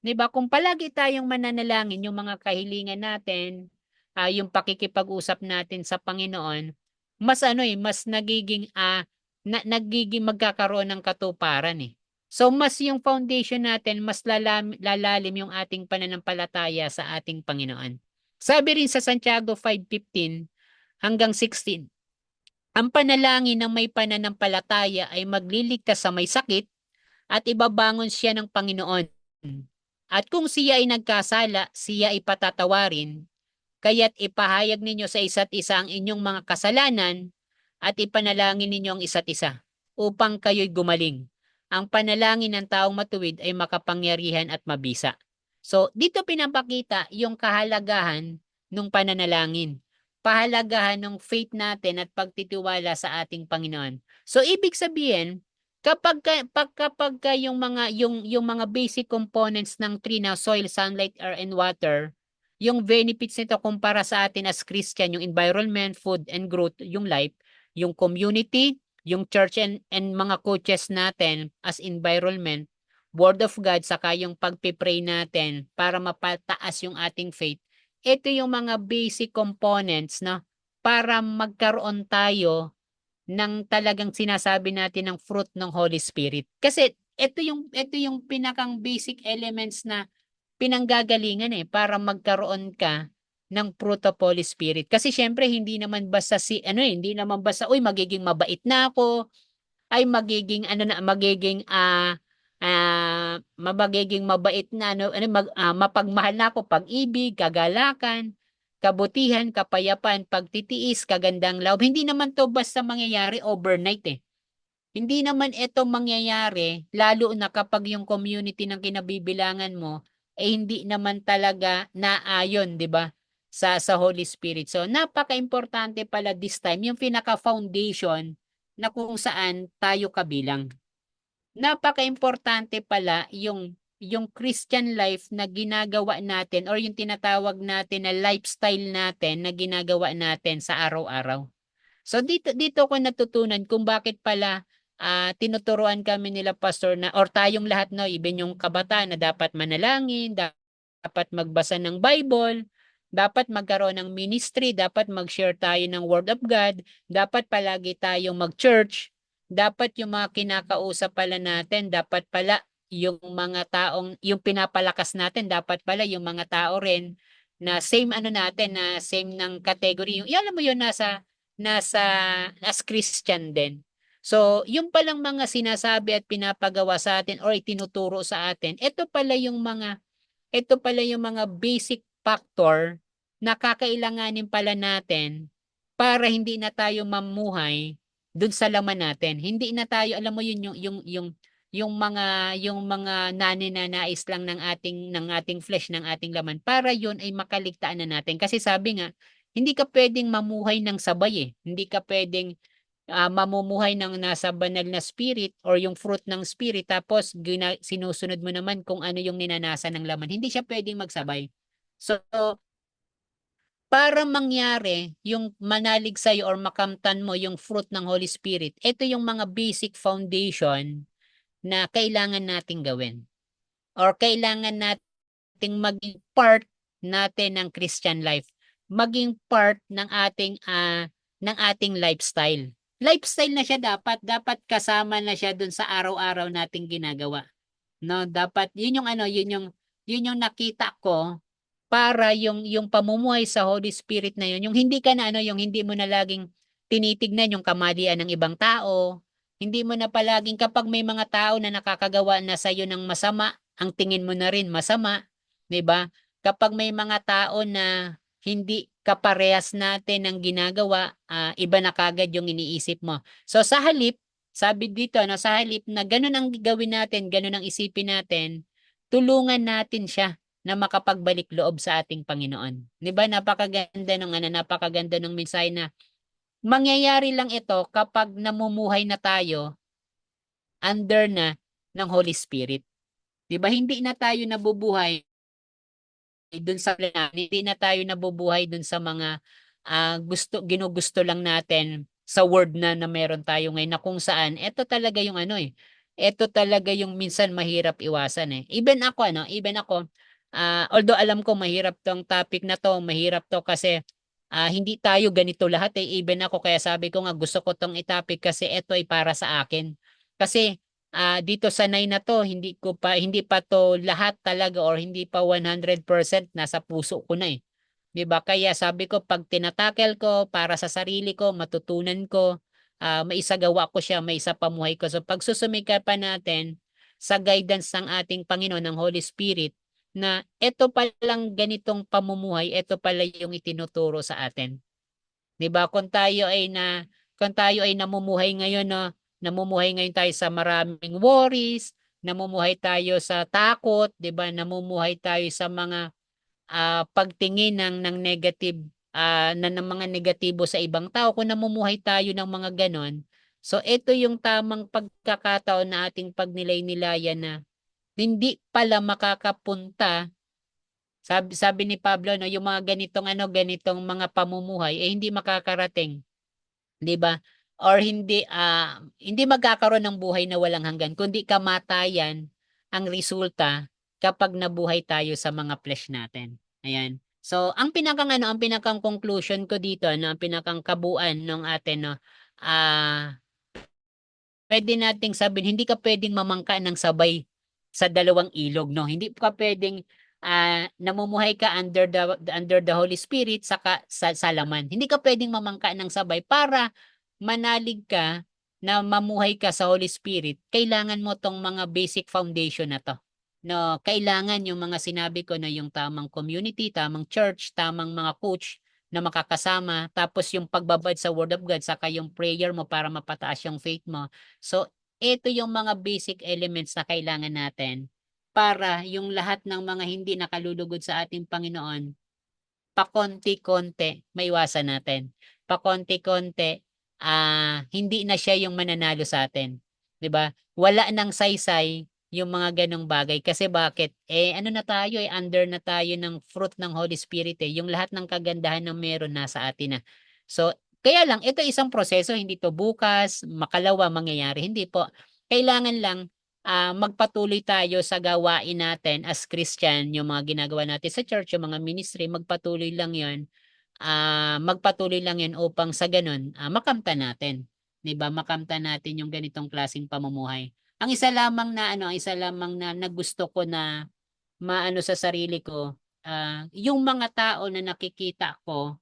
'Di ba? Kung palagi tayong mananalangin, yung mga kahilingan natin, yung pakikipag-usap natin sa Panginoon, mas nagiging magkakaroon ng katuparan eh. So mas yung foundation natin, mas lalalim yung ating pananampalataya sa ating Panginoon. Sabi rin sa Santiago 5:15 hanggang 16, ang panalangin ng may pananampalataya ay magliligtas sa may sakit at ibabangon siya ng Panginoon. At kung siya ay nagkasala, siya ay patatawarin, kaya't ipahayag ninyo sa isa't isa ang inyong mga kasalanan at ipanalangin ninyo ang isa't isa. upang kayo'y gumaling. Ang panalangin ng taong matuwid ay makapangyarihan at mabisa. So, dito pinapakita yung kahalagahan ng pananalangin. Pahalagahan ng faith natin at pagtitiwala sa ating Panginoon. So, ibig sabihin, kapag yung mga basic components ng tree na soil, sunlight, air, and water, yung benefits nito kumpara sa atin as Christian, yung environment, food, and growth, yung life, yung community, yung church and mga coaches natin as environment, word of God, saka yung pagpipray natin para mapataas yung ating faith. Ito yung mga basic components na para magkaroon tayo ng talagang sinasabi natin ng fruit ng Holy Spirit. Kasi ito yung pinakang basic elements na pinanggagalingan para magkaroon ka ng fruit of Holy Spirit. Kasi syempre hindi naman basta hindi naman basta uy magiging mabait na ako, ay magiging magiging mabait na mapagmahal na ako, pag-ibig, kagalakan, kabutihan, kapayapaan, pagtitiis, kagandang loob. Hindi naman to basta mangyayari overnight Hindi naman ito mangyayari lalo na kapag yung community ng kinabibilangan mo hindi naman talaga naayon, 'di ba? Sa Holy Spirit. So napaka-importante pala this time yung pinaka-foundation na kung saan tayo kabilang. Napaka-importante pala yung Christian life na ginagawa natin or yung tinatawag natin na lifestyle natin na ginagawa natin sa araw-araw. So dito ko natutunan kung bakit pala tinuturuan kami nila pastor na or tayong lahat no, even yung kabataan na dapat manalangin, dapat magbasa ng Bible, dapat magkaroon ng ministry, dapat mag-share tayo ng Word of God, dapat palagi tayong mag-church, dapat yung mga kinakausap pala natin, dapat pala yung mga taong, yung pinapalakas natin, dapat pala yung mga tao rin na same natin, na same ng category. Yung, alam mo yun, nasa as Christian din. So, yung palang mga sinasabi at pinapagawa sa atin or itinuturo sa atin, ito pala yung mga basic factor na kakailanganin pala natin para hindi na tayo mamuhay dun sa laman natin. Hindi na tayo, alam mo yun, yung mga naninanais lang ng ating flesh, ng ating laman, para yun ay makaligtaan na natin. Kasi sabi nga, hindi ka pwedeng mamuhay ng sabay Hindi ka pwedeng mamumuhay ng nasa banal na spirit or yung fruit ng spirit tapos sinusunod mo naman kung ano yung ninanasa ng laman. Hindi siya pwedeng magsabay. So, para mangyari yung manalig sa'yo or makamtan mo yung fruit ng Holy Spirit, ito yung mga basic foundation na kailangan nating gawin or kailangan nating maging part natin ng Christian life, maging part ng ating lifestyle. Lifestyle na siya, dapat kasama na siya dun sa araw-araw nating ginagawa. No, dapat yun yung nakita ko para yung pamumuhay sa Holy Spirit na yun, yung hindi ka na yung hindi mo na laging tinitignan yung kamalian ng ibang tao, hindi mo na palaging kapag may mga tao na nakakagawa na sa iyo ng masama, ang tingin mo na rin masama, 'di ba? Kapag may mga tao na hindi kaparehas natin ng ginagawa, iba na kagad yung iniisip mo. So sa halip, sabi dito sa halip na ganun ang gawin natin, ganun ang isipin natin, tulungan natin siya na makapagbalik loob sa ating Panginoon. 'Di ba? Napakaganda ng mensahe na mangyayari lang ito kapag namumuhay na tayo under na ng Holy Spirit. 'Di ba? Hindi na tayo nabubuhay dun sa hindi na tayo nabubuhay dun sa mga ginugusto lang natin sa word na meron tayo ngayon na kung saan ito talaga yung ito talaga yung minsan mahirap iwasan even ako although alam ko mahirap tong topic na to, mahirap to kasi hindi tayo ganito lahat even ako kaya sabi ko nga gusto ko tong i-topic kasi ito ay para sa akin. Kasi dito sa 9 na to, hindi pa to lahat talaga or hindi pa 100% nasa puso ko na 'Di ba? Kaya sabi ko pag tinatakel ko para sa sarili ko, matutunan ko, maisagawa ko siya, maisapamuhay ko. So pag susumikapan natin sa guidance ng ating Panginoon, ng Holy Spirit, na ito palang ganitong pamumuhay, ito pala yung itinuturo sa atin. 'Di ba? Kung tayo ay namumuhay ngayon namumuhay ngayon tayo sa maraming worries, namumuhay tayo sa takot, 'di ba? Namumuhay tayo sa mga pagtingin ng negative ng mga negatibo sa ibang tao, kung namumuhay tayo ng mga ganon, so ito yung tamang pagkakataon na ating pagnilay-nilayan na hindi pala makakapunta. Sabi ni Pablo, no, yung mga ganitong mga pamumuhay hindi makakarating, 'di ba? Or hindi magkakaroon ng buhay na walang hanggan, kundi kamatayan ang resulta kapag nabuhay tayo sa mga flesh natin. Ayan. So, ang pinakang conclusion ko dito, no, ang pinakang kabuuan ng atin, no, pwede nating sabihin, hindi ka pwedeng mamangka ng sabay sa dalawang ilog, no? Hindi ka pwedeng namumuhay ka under the Holy Spirit sa laman. Hindi ka pwedeng mamangka ng sabay para manalig ka na mamuhay ka sa Holy Spirit. Kailangan mo tong mga basic foundation na to. No, kailangan yung mga sinabi ko na yung tamang community, tamang church, tamang mga coach na makakasama, tapos yung pagbabad sa Word of God, saka yung prayer mo para mapataas yung faith mo. So, ito yung mga basic elements na kailangan natin para yung lahat ng mga hindi nakalulugod sa ating Panginoon, pakonti-konti maiwasan natin. Pakonti-konti, hindi na siya yung mananalo sa atin. 'Di ba? Wala nang saysay yung mga ganong bagay. Kasi bakit? Ano na tayo, under na tayo ng fruit ng Holy Spirit eh. Yung lahat ng kagandahan na meron nasa atin na. So, kaya lang, ito isang proseso, hindi to bukas, makalawa mangyayari. Hindi po. Kailangan lang magpatuloy tayo sa gawain natin as Christian, yung mga ginagawa natin sa church, yung mga ministry, magpatuloy lang yan upang sa ganun, makamtan natin. 'Di ba? Makamtan natin yung ganitong klaseng pamumuhay. Ang isa lamang na nagusto ko na maano sa sarili ko, yung mga tao na nakikita ko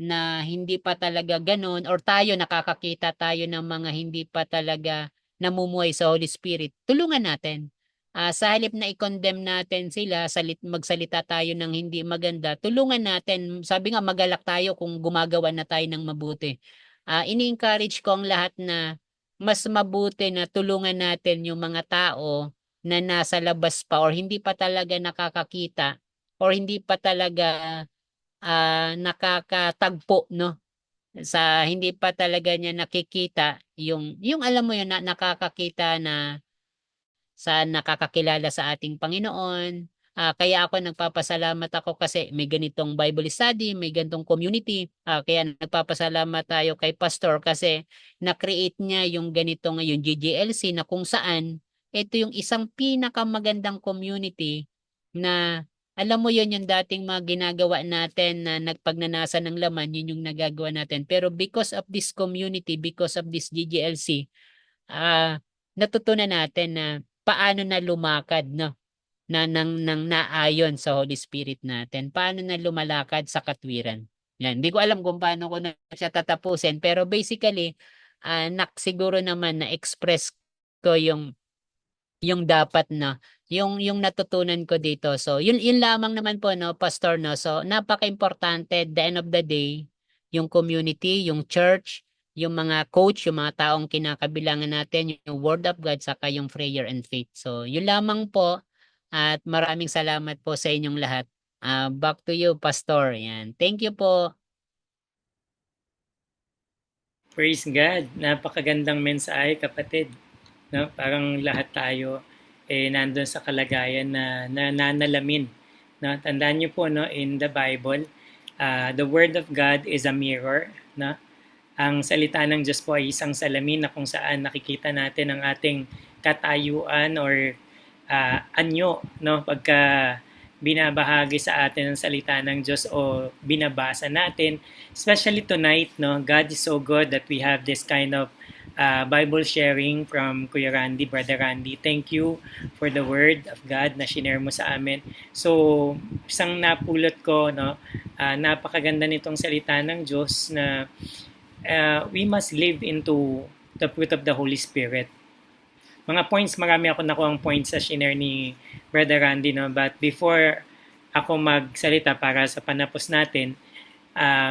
na hindi pa talaga gano'n, or nakakakita tayo ng mga hindi pa talaga namumuhay sa Holy Spirit, tulungan natin. Sa halip na i-condemn natin sila, magsalita tayo ng hindi maganda, tulungan natin. Sabi nga, magalak tayo kung gumagawa na tayo ng mabuti. Ini-encourage ko ang lahat na mas mabuti na tulungan natin yung mga tao na nasa labas pa or hindi pa talaga nakakakita or hindi pa talaga nakakatagpo, no, sa hindi pa talaga niya nakikita yung alam mo yun, na nakakakita na sa nakakakilala sa ating Panginoon. Kaya ako nagpapasalamat ako kasi may ganitong Bible study, may ganitong community. Kaya nagpapasalamat tayo kay Pastor kasi na-create niya yung ganitong yung GGLC na kung saan ito yung isang pinakamagandang community na alam mo yun, yung dating mga ginagawa natin na nagpagnanasa ng laman, yun yung nagagawa natin. Pero because of this community, because of this GGLC, natutunan natin na paano na lumakad, no, na ng naayon sa Holy Spirit natin. Paano na lumalakad sa katwiran. Yan, hindi ko alam kung paano ko na siya tatapusin, pero basically, siguro naman na express ko yung dapat na yung natutunan ko dito. So, yun lamang naman po, no, Pastor, no. So, napaka-importante at the end of the day, yung community, yung church, yung mga coach, yung mga taong kinakabilangan natin, yung Word of God, saka yung prayer and faith. So, yun lamang po at maraming salamat po sa inyong lahat. Back to you, Pastor. Yan. Thank you po. Praise God. Napakagandang mensahe, kapatid. No? Parang lahat tayo nandun sa kalagayan na nananalamin. No? Tandaan niyo po, no, in the Bible, the Word of God is a mirror. No? Ang salita ng Diyos po ay isang salamin na kung saan nakikita natin ang ating katayuan or anyo, no? Pagka binabahagi sa atin ang salita ng Diyos o binabasa natin. Especially tonight, no? God is so good that we have this kind of Bible sharing from Kuya Randy, Brother Randy. Thank you for the word of God na shinare mo sa amin. So, isang napulot ko, no? Napakaganda nitong salita ng Diyos na we must live into the fruit of the Holy Spirit. Mga points, marami ako nakuha points sa shinare ni Brother Randy, no? But before ako magsalita para sa panapos natin,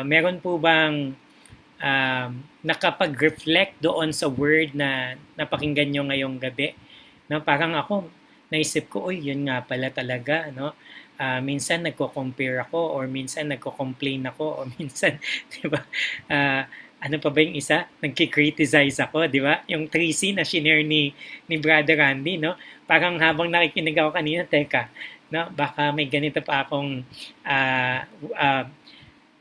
meron po bang nakapag-reflect doon sa word na napakinggan nyo ngayong gabi. No, parang ako, naisip ko, uy, yun nga pala talaga, no? Minsan nagko-compare ako or minsan nagko-complain ako o minsan, di ba? Ano pa ba yung isa? Nagki-criticize ako, di ba? Yung 3C na shinare ni Brother Randy, no? Parang habang nakikinig ako kanina, teka, no? Baka may ganito pa akong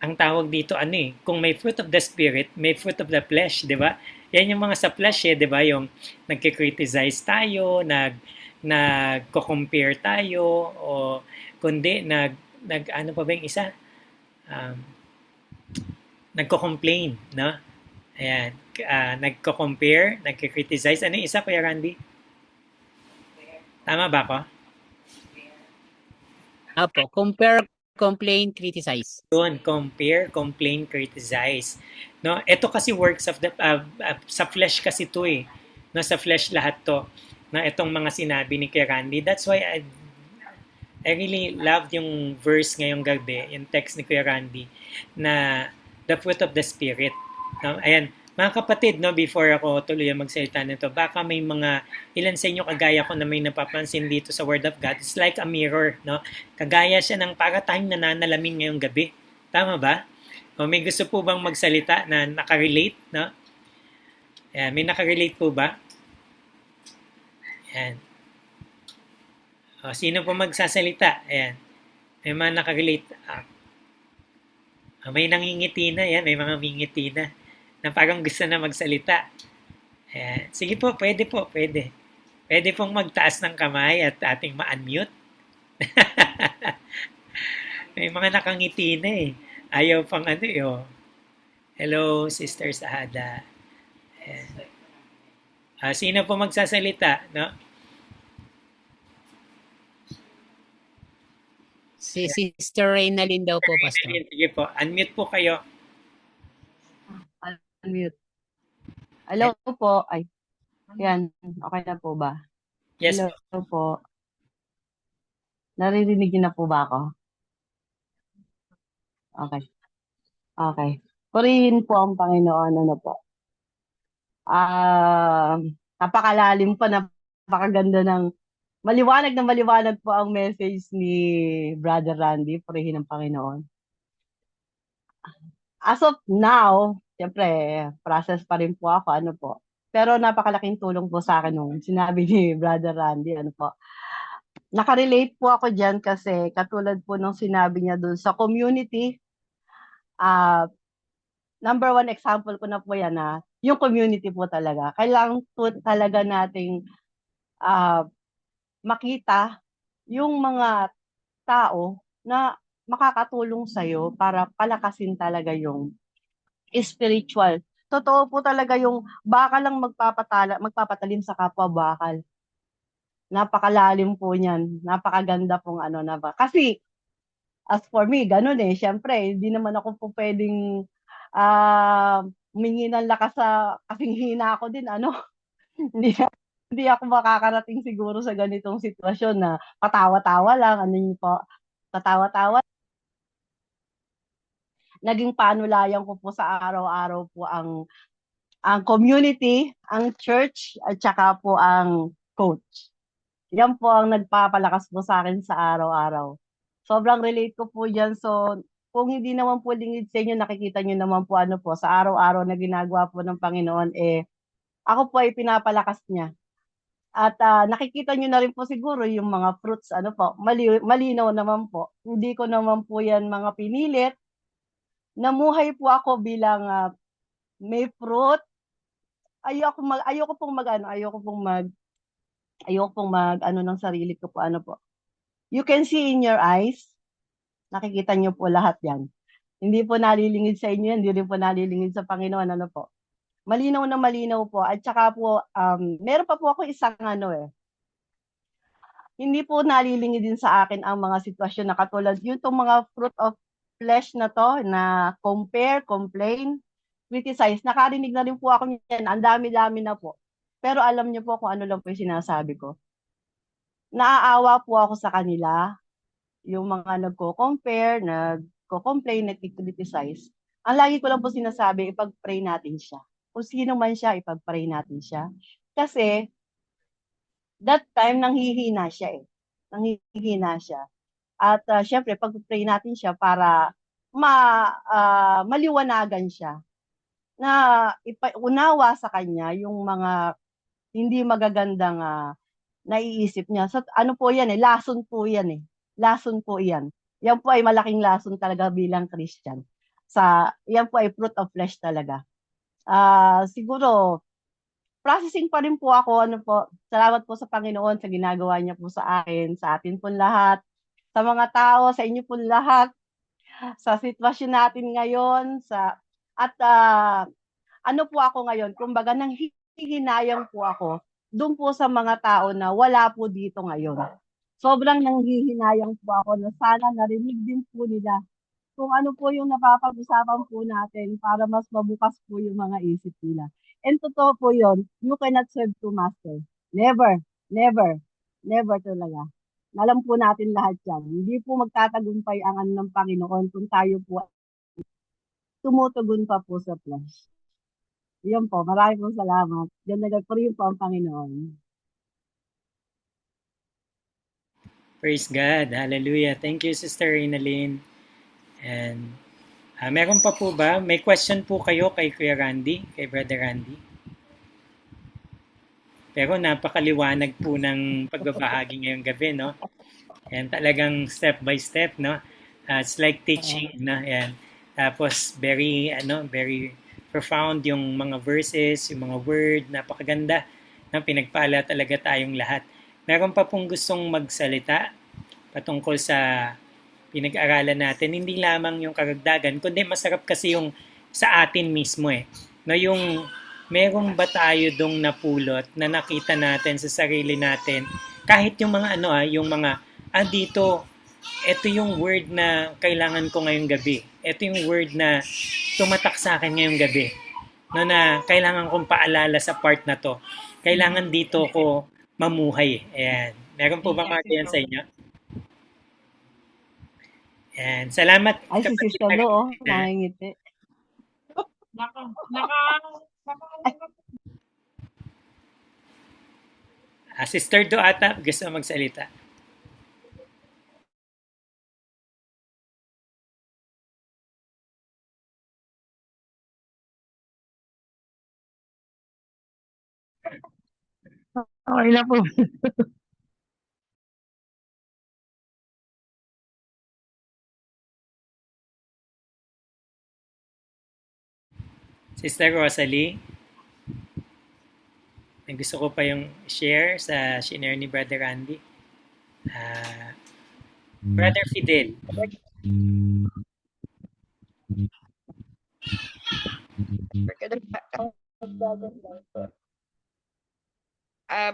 ang tawag dito ano eh, kung may fruit of the spirit, may fruit of the flesh, 'di ba? Yan yung mga sa flesh eh, 'di ba? Yung nagki-criticize tayo, nagko-compare tayo o kundi nag ano pa ba yung isa? Um, nagko-complain, no? Ayan, nagko-compare, nagki-criticize. Ano yung isa, Kuya Randy? Tama ba ako? Opo, compare, complain, criticize. Yun, compare, complain, criticize. No, ito kasi works of the sa flesh kasi to eh. No, sa flesh lahat to. Na itong mga sinabi ni Kuya Randy. That's why I really loved yung verse ngayong gabi, yung text ni Kuya Randy na the fruit of the spirit. No, ayan, mga kapatid, no, before ako tuloy magsalita nito, baka may mga ilan sa inyo kagaya ko na may napapansin dito sa Word of God. It's like a mirror, no? Kagaya siya ng para tayong nananalamin ngayong gabi. Tama ba? O may gusto po bang magsalita na nakarelate, no? Ayan, may nakarelate po ba? Ayan. O, sino po magsasalita? Ayan. May mga nakarelate. May nangingiti na, yan. May mga mingiti na na parang gusto na magsalita. Ayan. Sige po, pwede po, pwede. Pwede pong magtaas ng kamay at ating ma-unmute. May mga nakangiti na eh. Ayaw pang ano eh. Oh. Hello, Sister Sahada. Ayan. Sino po magsasalita? No? Si Sister Reynalyn daw po, Pastor. Sige po, unmute po kayo. Unmute. Hello po. Ay, yan. Okay na po ba? Yes. Hello po. Naririnig niyo na po ba ako? Okay. Okay. Purihin po ang Panginoon. Ano po? Napakalalim po, napakaganda ng maliwanag na maliwanag po ang message ni Brother Randy. Purihin ang Panginoon. As of now, siyempre, process pa rin po ako. Ano po? Pero napakalaking tulong po sa akin nung sinabi ni Brother Randy. Ano po? Nakarelate po ako dyan kasi katulad po nung sinabi niya doon sa community, number one example ko na po yan na yung community po talaga. Kailangan po talaga nating makita yung mga tao na makakatulong sa'yo para palakasin talaga yung spiritual. Totoo po talaga yung bakal lang magpapatalim sa kapwa bakal. Napakalalim po niyan. Napakaganda pong ano na ba. Kasi, as for me, ganun eh. Siyempre, hindi naman ako po pwedeng humingi ng lakas sa kasing hina ako din. Ano? hindi ako makakarating siguro sa ganitong sitwasyon na patawa-tawa lang. Ano yun po? Patawa-tawa. Naging panulayan ko po sa araw-araw po ang community, ang church, at saka po ang coach. Yan po ang nagpapalakas po sa akin sa araw-araw. Sobrang relate ko po yan. So, kung hindi naman po lingid sa inyo, nakikita nyo naman po ano po, sa araw-araw na ginagawa po ng Panginoon, ako po ay pinapalakas niya. At nakikita nyo na rin po siguro yung mga fruits, ano po, malinaw naman po. Hindi ko naman po yan mga pinilit. Namuhay po ako bilang may fruit. Ayoko pong mag ano ng sarili ko po, ano po. You can see in your eyes, nakikita nyo po lahat yan. Hindi po nalilingid sa inyo, hindi rin po nalilingid sa Panginoon, ano po. Malinaw na malinaw po. At saka po, meron pa po ako isang hindi po nalilingid din sa akin ang mga sitwasyon na katulad yung itong mga fruit of flesh na to, na compare, complain, criticize. Nakarinig na rin po ako niyan. Ang dami-dami na po. Pero alam niyo po kung ano lang po yung sinasabi ko. Naaawa po ako sa kanila, yung mga nagko-compare, nagko-complain, nagki-criticize. Ang lagi ko lang po sinasabi, ipag-pray natin siya. Kung sino man siya, ipag-pray natin siya. Kasi, that time, nanghihina siya eh. Nanghihina siya. At syempre, pag-pray natin siya para maliwanagan siya na unawa sa kanya yung mga hindi magagandang naiisip niya. So, ano po yan eh, lason po yan eh. Lason po yan. Yan po ay malaking lason talaga bilang Christian. Yan po ay fruit of flesh talaga. Siguro, processing pa rin po ako. Ano po, salamat po sa Panginoon sa ginagawa niya po sa akin, sa atin po lahat, sa mga tao, sa inyo po lahat, sa sitwasyon natin ngayon, at ano po ako ngayon, kumbaga nang hihinayang po ako doon po sa mga tao na wala po dito ngayon. Sobrang nanghihinayang po ako na sana narinig din po nila kung ano po yung napapag-usapan po natin para mas mabukas po yung mga isip nila. And totoo po yun, you cannot serve two masters. Never, never, never talaga. Alam po natin lahat yan. Hindi po magtatagumpay ang ano ng Panginoon kung tayo po tumutugon pa po sa flesh. Yun po, maraming pong salamat. Ganda po rin po ang Panginoon. Praise God. Hallelujah. Thank you, Sister Reynalyn. And meron pa po ba? May question po kayo kay Kuya Randy, kay Brother Randy? Pero napakaliwanag po ng pagbabahagi ngayong gabi, no? And talagang step by step, no? It's like teaching, no? Yan. Tapos very profound yung mga verses, yung mga word, napakaganda. No? Pinagpala talaga tayong lahat. Meron pa pong gustong magsalita patungkol sa pinag-aralan natin. Hindi lamang yung karagdagan, kundi masarap kasi yung sa atin mismo eh. No, yung merong ba tayo dong napulot na nakita natin sa sarili natin, kahit yung mga yung mga dito, ito yung word na kailangan ko ngayong gabi. Ito yung word na tumatak sa akin ngayong gabi. No, na kailangan kong paalala sa part na to. Kailangan dito ko mamuhay. Ayan. Meron po ba mga yan sa inyo? Ayan. Salamat. Ay, si Sister Lo, nangingiti. Sister Do ata, gusto magsalita. Okay na po. Sister Rosalie, may gusto ko pa yung share sa share ni Brother Randy. Brother Fidel.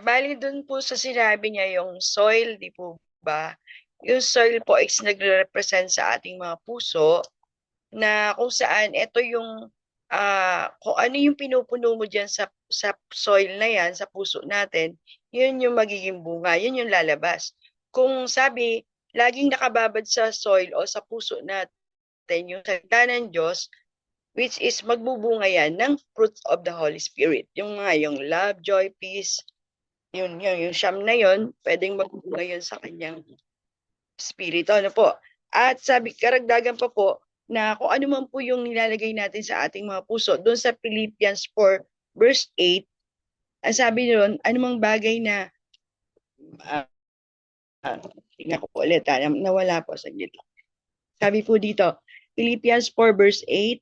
Bali dun po sa sinabi niya yung soil, di po ba? Yung soil po is nagre-represent sa ating mga puso na kung saan ito yung kung ano yung pinupuno mo dyan sa soil na yan, sa puso natin, yun yung magiging bunga, yun yung lalabas. Kung sabi, laging nakababad sa soil o sa puso natin yung salita ng Diyos, which is magbubunga yan ng fruit of the Holy Spirit. Yung love, joy, peace, yung siyam na yun, pwedeng magbubunga yun sa kanyang spirito. Ano po? At sabi, karagdagan pa po, na kung ano man po yung nilalagay natin sa ating mga puso. Doon sa Philippians 4 verse 8, ang sabi doon, anumang bagay na tingnan ko po ulit, nawala po sa gitna. Sabi po dito, Philippians 4 verse 8,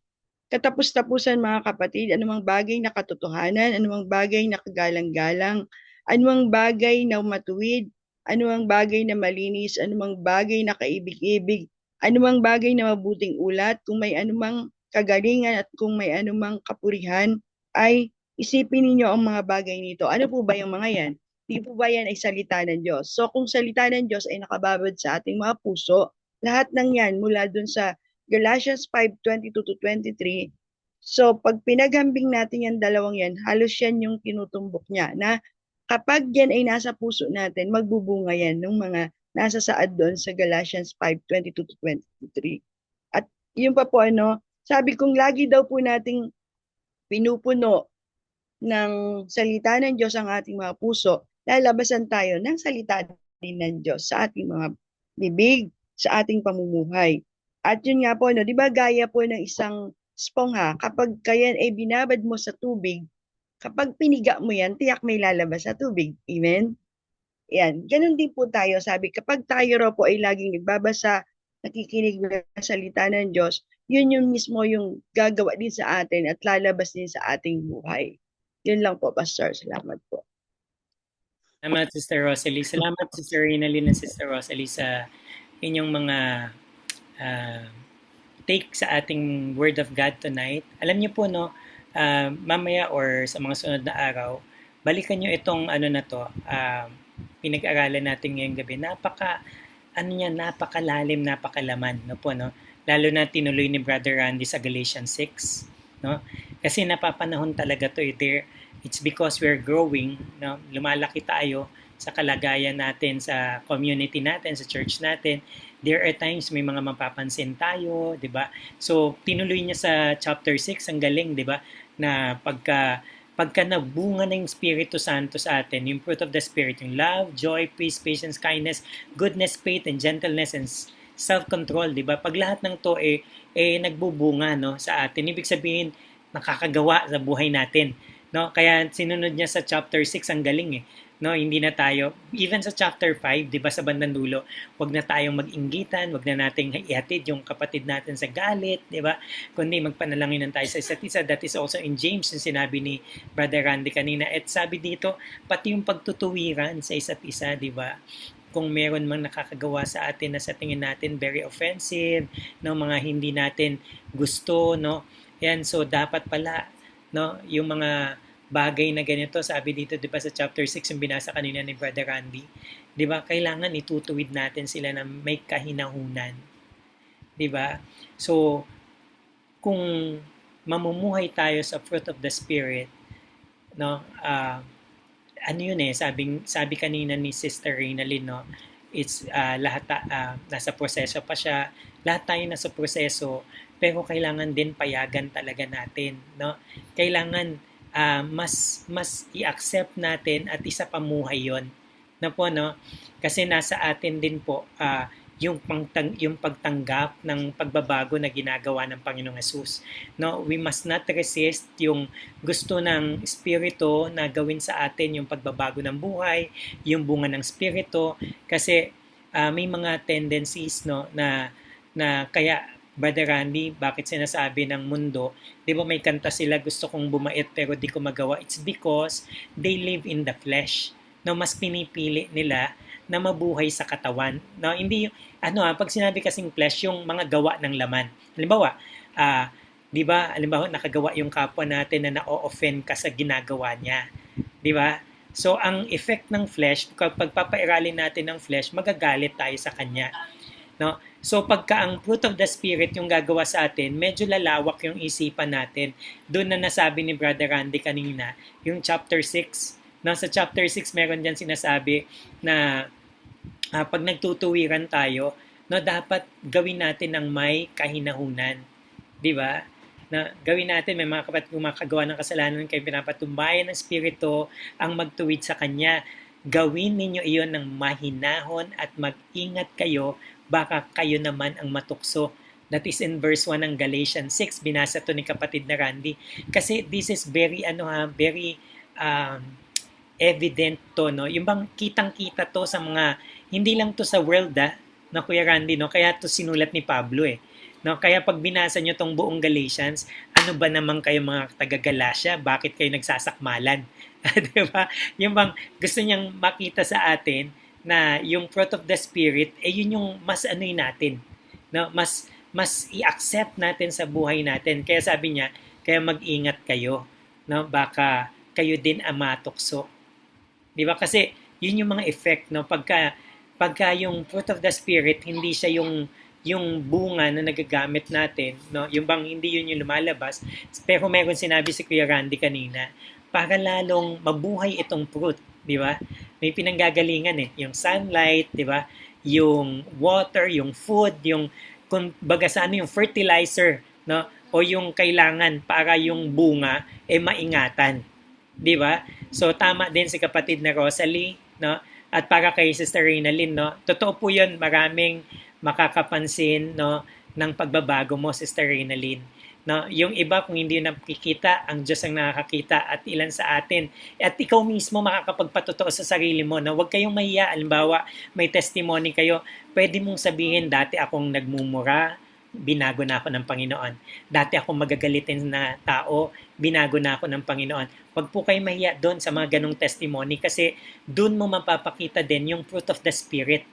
katapos-tapusan mga kapatid, anumang bagay na katotohanan, anumang bagay na kagalang-galang, anumang bagay na matuwid, anumang bagay na malinis, anumang bagay na kaibig-ibig, anumang bagay na mabuting ulat, kung may anumang kagalingan at kung may anumang kapurihan, ay isipin ninyo ang mga bagay nito. Ano po ba yung mga yan? Di po ba yan ay salita ng Diyos? So kung salita ng Diyos ay nakababad sa ating mga puso, lahat ng yan mula dun sa Galatians 5:22-23, so pag pinaghambing natin yung dalawang yan, halos yan yung tinutumbok niya na kapag yan ay nasa puso natin, magbubunga yan ng mga nasa saad doon sa Galatians 5:22-23. At yun pa po Sabi kong lagi daw po nating pinupuno ng salita ng Diyos ang ating mga puso, lalabasan tayo ng salita din ng Diyos sa ating mga bibig, sa ating pamumuhay. At yun nga po, no, di ba gaya po ng isang spongha, kapag kayan ay binabad mo sa tubig, kapag piniga mo yan, tiyak may lalabas sa tubig. Amen? Yan. Ganun din po tayo. Sabi, kapag tayo raw po ay laging nagbabasa, nakikinig ng salita ng Diyos, yun yung mismo yung gagawa din sa atin at lalabas din sa ating buhay. Yun lang po, Pastor. Salamat po. Salamat, Sister Rosalie. Salamat, Sister Rinalyn and Sister Rosalie, sa inyong mga take sa ating Word of God tonight. Alam niyo po, no, mamaya or sa mga sunod na araw, balikan niyo itong na to, pinag-aralan natin ngayong gabi. Napakalalim, napakalaman, no po, no? Lalo na tinuloy ni Brother Randy sa Galatians 6, no? Kasi napapanahon talaga to, it's because we're growing, no? Lumalaki tayo sa kalagayan natin, sa community natin, sa church natin. There are times may mga mapapansin tayo, 'di ba? So tinuloy niya sa chapter 6, ang galing, 'di ba? Na pagka nabunga ng Espiritu Santo sa atin, yung fruit of the Spirit, yung love, joy, peace, patience, kindness, goodness, faith, and gentleness, and self-control, di ba? Pag lahat ng to nagbubunga, no, sa atin, ibig sabihin, nakakagawa sa buhay natin, no? Kaya sinunod niya sa chapter 6, ang galing, no? Hindi na tayo, even sa chapter 5, di ba, sa bandang dulo, wag na tayong mag-inggitan, wag na nating ihatid yung kapatid natin sa galit, di ba? Kundi magpanalanginan tayo sa isa't isa. That is also in James, yung sinabi ni Brother Randy kanina. At sabi dito, pati yung pagtutuwiran sa isa't isa, di ba? Kung meron mang nakakagawa sa atin na sa tingin natin very offensive, no, mga hindi natin gusto, no? Yan, so dapat pala, no, yung mga bagay na ganito, sabi dito, di ba, sa chapter 6, yung binasa kanina ni Brother Randy, di ba, kailangan itutuwid natin sila na may kahinahunan. Di ba? So, kung mamumuhay tayo sa fruit of the Spirit, no, ano yun sabi kanina ni Sister Rinalyn, no, it's lahat nasa proseso pa siya, lahat tayo nasa proseso, pero kailangan din payagan talaga natin, no? Kailangan mas i-accept natin at isa pamuhay yon, na po, no? Kasi nasa atin din po yung pagtanggap ng pagbabago na ginagawa ng Panginoong Hesus, no? We must not resist yung gusto ng Espiritu na gawin sa atin, yung pagbabago ng buhay, yung bunga ng Espiritu, kasi may mga tendencies, no, na kaya Brother Randy, bakit sinasabi ng mundo, di ba may kanta sila, gusto kong bumait pero di ko magawa? It's because they live in the flesh. No, mas pinipili nila na mabuhay sa katawan. No, hindi yung, pag sinabi kasing flesh, yung mga gawa ng laman. Halimbawa, di ba, nakagawa yung kapwa natin na na-offend ka sa ginagawa niya. Di ba? So, ang effect ng flesh, kapag papairalin natin ng flesh, magagalit tayo sa kanya. No? So pagka ang fruit of the Spirit yung gagawa sa atin, medyo lalawak yung isipan natin. Doon na nasabi ni Brother Randy kanina, yung chapter 6. No, sa chapter 6 meron diyan sinasabi na pag nagtutuwiran tayo, no, dapat gawin natin ng may kahinahunan. 'Di ba? Na gawin natin, may mga kapatid gumagawa ng kasalanan, kayo pinapatumbayan ng Espiritu ang magtuwid sa Kanya. Gawin ninyo iyon ng mahinahon at mag-ingat kayo, baka kayo naman ang matukso. That is in verse 1 ng Galatians 6. Binasa to ni kapatid na Randy. Kasi this is very, very evident to, no? Yung bang kitang-kita to sa mga, hindi lang to sa world, na Kuya Randy, no? Kaya to sinulat ni Pablo, no? Kaya pag binasa nyo tong buong Galatians, ano ba naman kayo mga taga-Galatia? Bakit kayo nagsasakmalan? Diba? Yung bang gusto niyang makita sa atin na yung fruit of the Spirit, yun yung mas natin, no? Mas i-accept natin sa buhay natin. Kaya sabi niya, kaya mag-ingat kayo, no? Baka kayo din ang matukso. Di ba? Kasi yun yung mga effect, no? Pagka yung fruit of the Spirit, hindi siya yung bunga na nagagamit natin, no? Yung bang hindi yun yung lumalabas. Pero meron sinabi si Kuya Randy kanina, para lalong mabuhay itong fruit, di ba? May pinanggagalingan yung sunlight, di ba? Yung water, yung food, yung kumbaga sa yung fertilizer, no? o yung kailangan para yung bunga maingatan. Di ba? So tama din si kapatid na Rosalie, no? At para kay Sister Reynalyn, no? Totoo po 'yun, maraming makakapansin, no, ng pagbabago mo, Sister Reynalyn. No, yung iba kung hindi nakikita, ang Diyos ang nakakakita at ilan sa atin. At ikaw mismo makakapagpatotoo sa sarili mo na huwag kayong mahiya. Halimbawa, may testimony kayo, pwede mong sabihin, dati akong nagmumura, binago na ako ng Panginoon. Dati akong magagalitin na tao, binago na ako ng Panginoon. Huwag po kayo mahiya doon sa mga ganong testimony kasi doon mo mapapakita din yung fruit of the Spirit.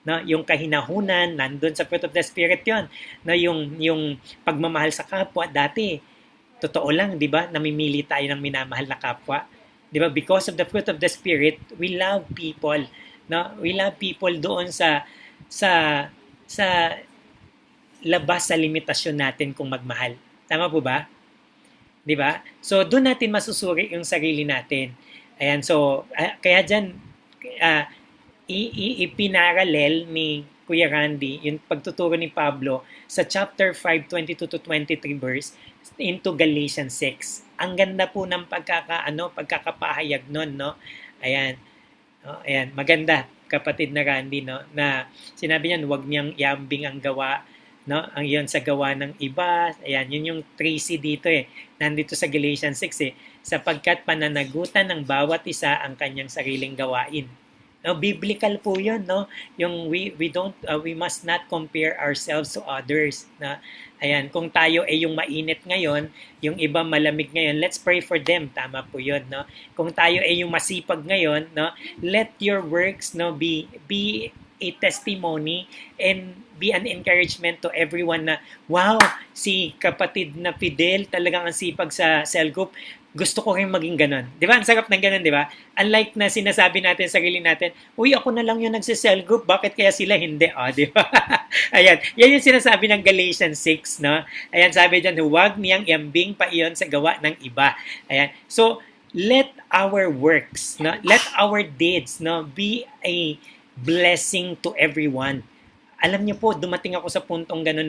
No, yung kahinahunan, nandun sa fruit of the Spirit yon. No, yung pagmamahal sa kapwa, dati, totoo lang, di ba? Namimili tayo ng minamahal na kapwa. Di ba? Because of the fruit of the Spirit, we love people. No? We love people doon sa labas sa limitasyon natin kung magmahal. Tama po ba? Di ba? So, doon natin masusuri yung sarili natin. Ayan, so, kaya dyan, ipinaralel ni Kuya Randy yung pagtuturo ni Pablo sa chapter 5, 22 to 23 verse into Galatians 6. Ang ganda po ng pagkakapahayag nun, no? Ayan. Ayan, maganda, kapatid na Randy, no? Na sinabi niyan, huwag niyang iambing ang gawa, no? Ang iyon sa gawa ng iba. Ayan, yun yung 3C dito Nandito sa Galatians 6 sapagkat pananagutan ng bawat isa ang kanyang sariling gawain. No, biblical po 'yun, no? Yung we must not compare ourselves to others, na ayan, kung tayo ay yung mainit ngayon, yung iba malamig ngayon, let's pray for them. Tama po 'yun, no? Kung tayo ay yung masipag ngayon, no, let your works, no, be a testimony and be an encouragement to everyone na wow, si kapatid na Fidel talagang ang sipag sa cell group. Gusto ko rin maging ganon. Di ba? Ang sarap ng ganon, di ba? Unlike na sinasabi natin sa sarili natin, uy, ako na lang yung nagsa-cell group, bakit kaya sila hindi? Di ba? Ayan. Yan yung sinasabi ng Galatians 6, no? Ayan, sabi dyan, huwag niyang iambing pa iyon sa gawa ng iba. Ayan. So, let our works, no? Let our deeds, no, be a blessing to everyone. Alam niyo po, dumating ako sa puntong ganun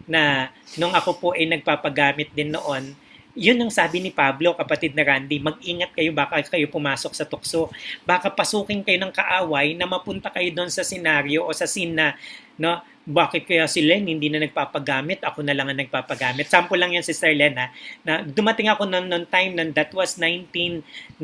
na nung ako po ay nagpapagamit din noon, yun ang sabi ni Pablo, kapatid na Randy, mag-ingat kayo, baka kayo pumasok sa tukso. Baka pasukin kayo ng kaaway na mapunta kayo doon sa senaryo o sa scene na, no, bakit kaya si Len hindi na nagpapagamit? Ako na lang ang nagpapagamit. Sample lang yan, Sister Len, na dumating ako noong time that was 1998,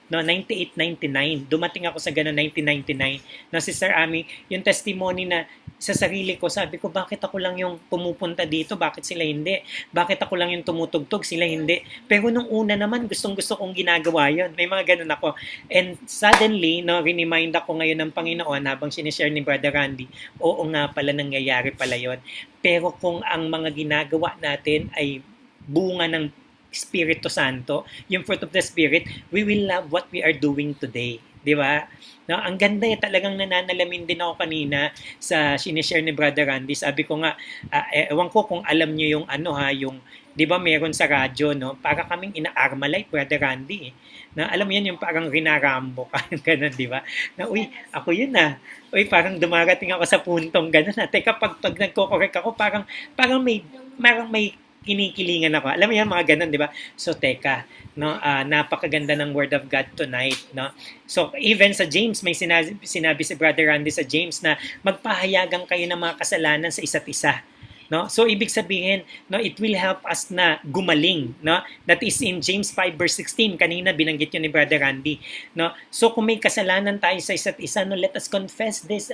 no, 98-99. Dumating ako sa gano'n 1999. Na Sister Ami, yung testimony na sa sarili ko, sabi ko, bakit ako lang yung pumupunta dito? Bakit sila hindi? Bakit ako lang yung tumutugtog? Sila hindi. Pero nung una naman, gustong-gusto kong ginagawa yun. May mga ganun ako. And suddenly, no, remind ako ngayon ng Panginoon habang sinishare ni Brother Randy, oo nga pala, nangyayari pala yun. Pero kung ang mga ginagawa natin ay bunga ng Espiritu Santo, yung fruit of the Spirit, we will love what we are doing today. Di ba? No, ang ganda talagang nananalamin din ako kanina sa sinishare ni Brother Randy. Sabi ko nga, ewan ko kung alam niyo yung yung, di ba meron sa radyo, no? Para kaming ina-Armalite, Brother Randy. Na alam mo yan, yung parang rinarambo ka, ganun, di ba? Na, uy, ako yun Uy, parang dumarating ako sa puntong ganun Teka, pag nagko-correct ako, parang may kinikilingan ako. Alam mo yan, mga ganun, di ba? So, teka, no, napakaganda ng Word of God tonight, no? So, even sa James, may sinabi si Brother Randy sa James na magpahayagan kayo ng mga kasalanan sa isa't isa. No? So, ibig sabihin, no, it will help us na gumaling. No? That is in James 5 verse 16. Kanina, binanggit yun ni Brother Randy. No? So, kung may kasalanan tayo sa isa't isa, no, let us confess this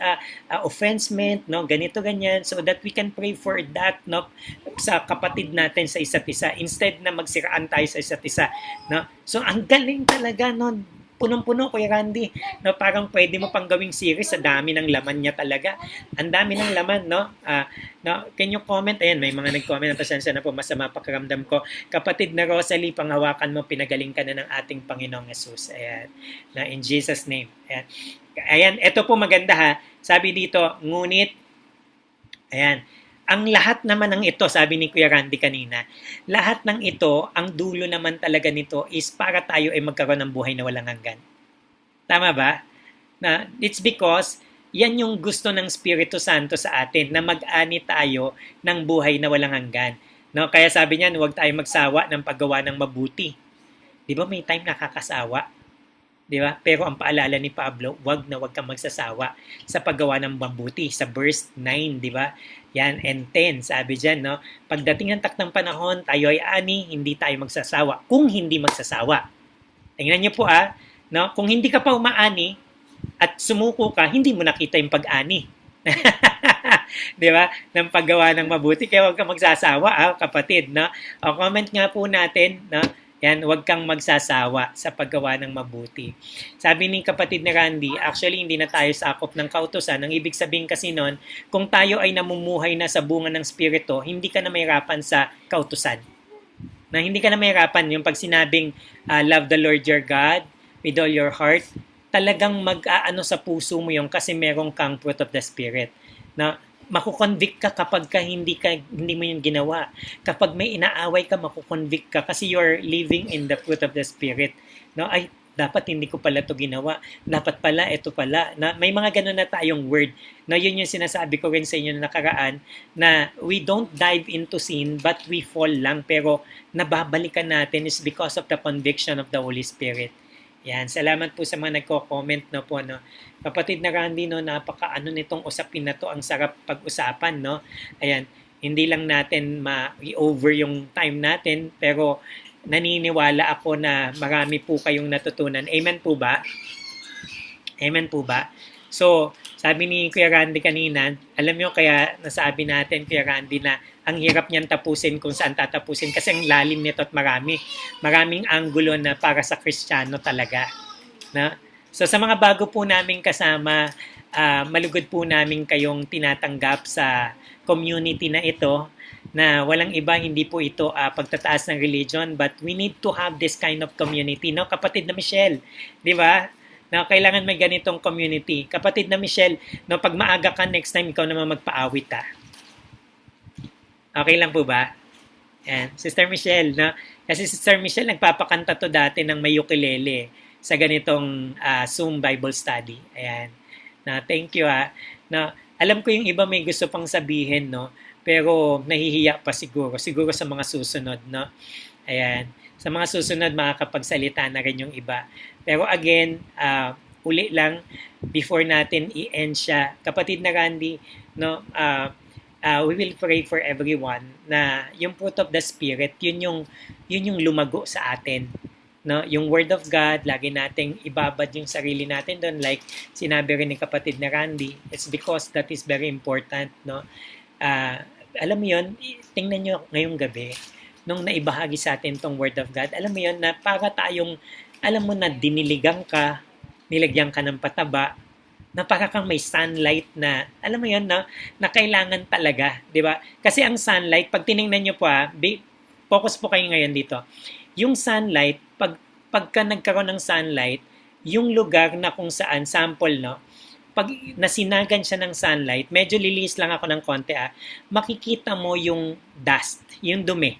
offensement, no, ganito, ganyan, so that we can pray for that, no, sa kapatid natin sa isa't isa, instead na magsiraan tayo sa isa't isa. No? So, ang galing talaga, no, punong-puno, Kuya Randy, no, parang pwede mo pang gawing series, sa dami ng laman niya talaga. Ang dami ng laman, no? No, can you comment? Ayan, may mga nag-comment, pasensya na po, masama pakiramdam ko. Kapatid na Rosalie, panghawakan mo, pinagaling ka na ng ating Panginoong Jesus. Ayan, na in Jesus' name. Ayan, ito po maganda Sabi dito, ngunit, ayan, ang lahat naman ng ito, sabi ni Kuya Randy kanina, lahat ng ito, ang dulo naman talaga nito is para tayo ay magkaroon ng buhay na walang hanggan. Tama ba? Na it's because yan yung gusto ng Espiritu Santo sa atin, na mag-ani tayo ng buhay na walang hanggan. No, kaya sabi niyan, huwag tayo magsawa ng paggawa ng mabuti. 'Di ba may time nakakasawa? 'Di ba? Pero ang paalala ni Pablo, wag kang magsasawa sa paggawa ng mabuti sa verse 9, 'di ba? Yan and 10, sabi diyan, no? Pagdating ng takdang panahon, tayo ay ani, hindi tayo magsasawa. Kung hindi magsasawa. Tingnan niyo po no? Kung hindi ka pa umaani at sumuko ka, hindi mo nakita yung pag-ani. 'Di ba? Ng paggawa ng mabuti, kaya huwag kang magsasawa, kapatid, no? O comment nga po natin, no? Yan, huwag kang magsasawa sa paggawa ng mabuti. Sabi ni kapatid na Randy, actually hindi na tayo sakop ng kautusan. Ang ibig sabihin kasi nun, kung tayo ay namumuhay na sa bunga ng Espiritu, hindi ka na mahirapan sa kautusan. Na hindi ka na mahirapan yung pag sinabing love the Lord your God with all your heart, talagang mag-aano sa puso mo yung kasi meron kang fruit of the Spirit. Na makukonvict ka kapag hindi mo yung ginawa. Kapag may inaaway ka, makukonvict ka kasi you're living in the fruit of the Spirit. No, ay dapat hindi ko pala to ginawa. Dapat pala ito pala. Na may mga ganun na tayong word. No, yun yung sinasabi ko rin sa inyo na nakaraan na we don't dive into sin but we fall lang, pero nababalikan natin is because of the conviction of the Holy Spirit. Yan, salamat po sa mga nagko-comment no po, no. Kapatid na Randy, no, napaka-ano nitong usapin na to, ang sarap pag-usapan, no. Ayan, hindi lang natin ma-over yung time natin, pero naniniwala ako na marami po kayong natutunan. Amen po ba? Amen po ba? So, sabi ni Kuya Randy kanina, alam nyo kaya nasabi natin, Kuya Randy, na ang hirap niyan tapusin kung saan tatapusin kasi ang lalim nito at maraming anggulo na para sa Kristiyano talaga. Na? So sa mga bago po naming kasama, malugod po namin kayong tinatanggap sa community na ito, na walang iba, hindi po ito pagtataas ng religion, but we need to have this kind of community. No? Kapatid na Michelle, di ba? Na kailangan may ganitong community. Kapatid na Michelle, no, pag maaga ka, next time ikaw naman magpaawit Okay lang po ba? Yan. Sister Michelle, no? Kasi Sister Michelle, nagpapakanta to dati ng may ukulele sa ganitong Zoom Bible Study. Ayan. Na, thank you Na, alam ko yung iba may gusto pang sabihin, no? Pero nahihiya pa siguro. Siguro sa mga susunod, no? Ayan. Sa mga susunod, makakapagsalita na rin yung iba. Pero again, uli lang, before natin i-end siya, kapatid na Randy, no? We will pray for everyone na yung fruit of the Spirit, yun yung lumago sa atin. No? Yung Word of God, lagi nating ibabad yung sarili natin doon. Like sinabi rin ni kapatid na Randy, it's because that is very important. No? Alam mo yun, tingnan nyo ngayong gabi, nung naibahagi sa atin tong Word of God, alam mo yun, na para tayong, alam mo na diniligang ka, nilagyan ka ng pataba, na para kang may sunlight na, alam mo yun, na kailangan talaga, di ba? Kasi ang sunlight, pag tinignan nyo po focus po kayo ngayon dito. Yung sunlight, pagka nagkaroon ng sunlight, yung lugar na kung saan, sample, no? Pag nasinagan siya ng sunlight, medyo lilis lang ako ng konti, makikita mo yung dust, yung dumi,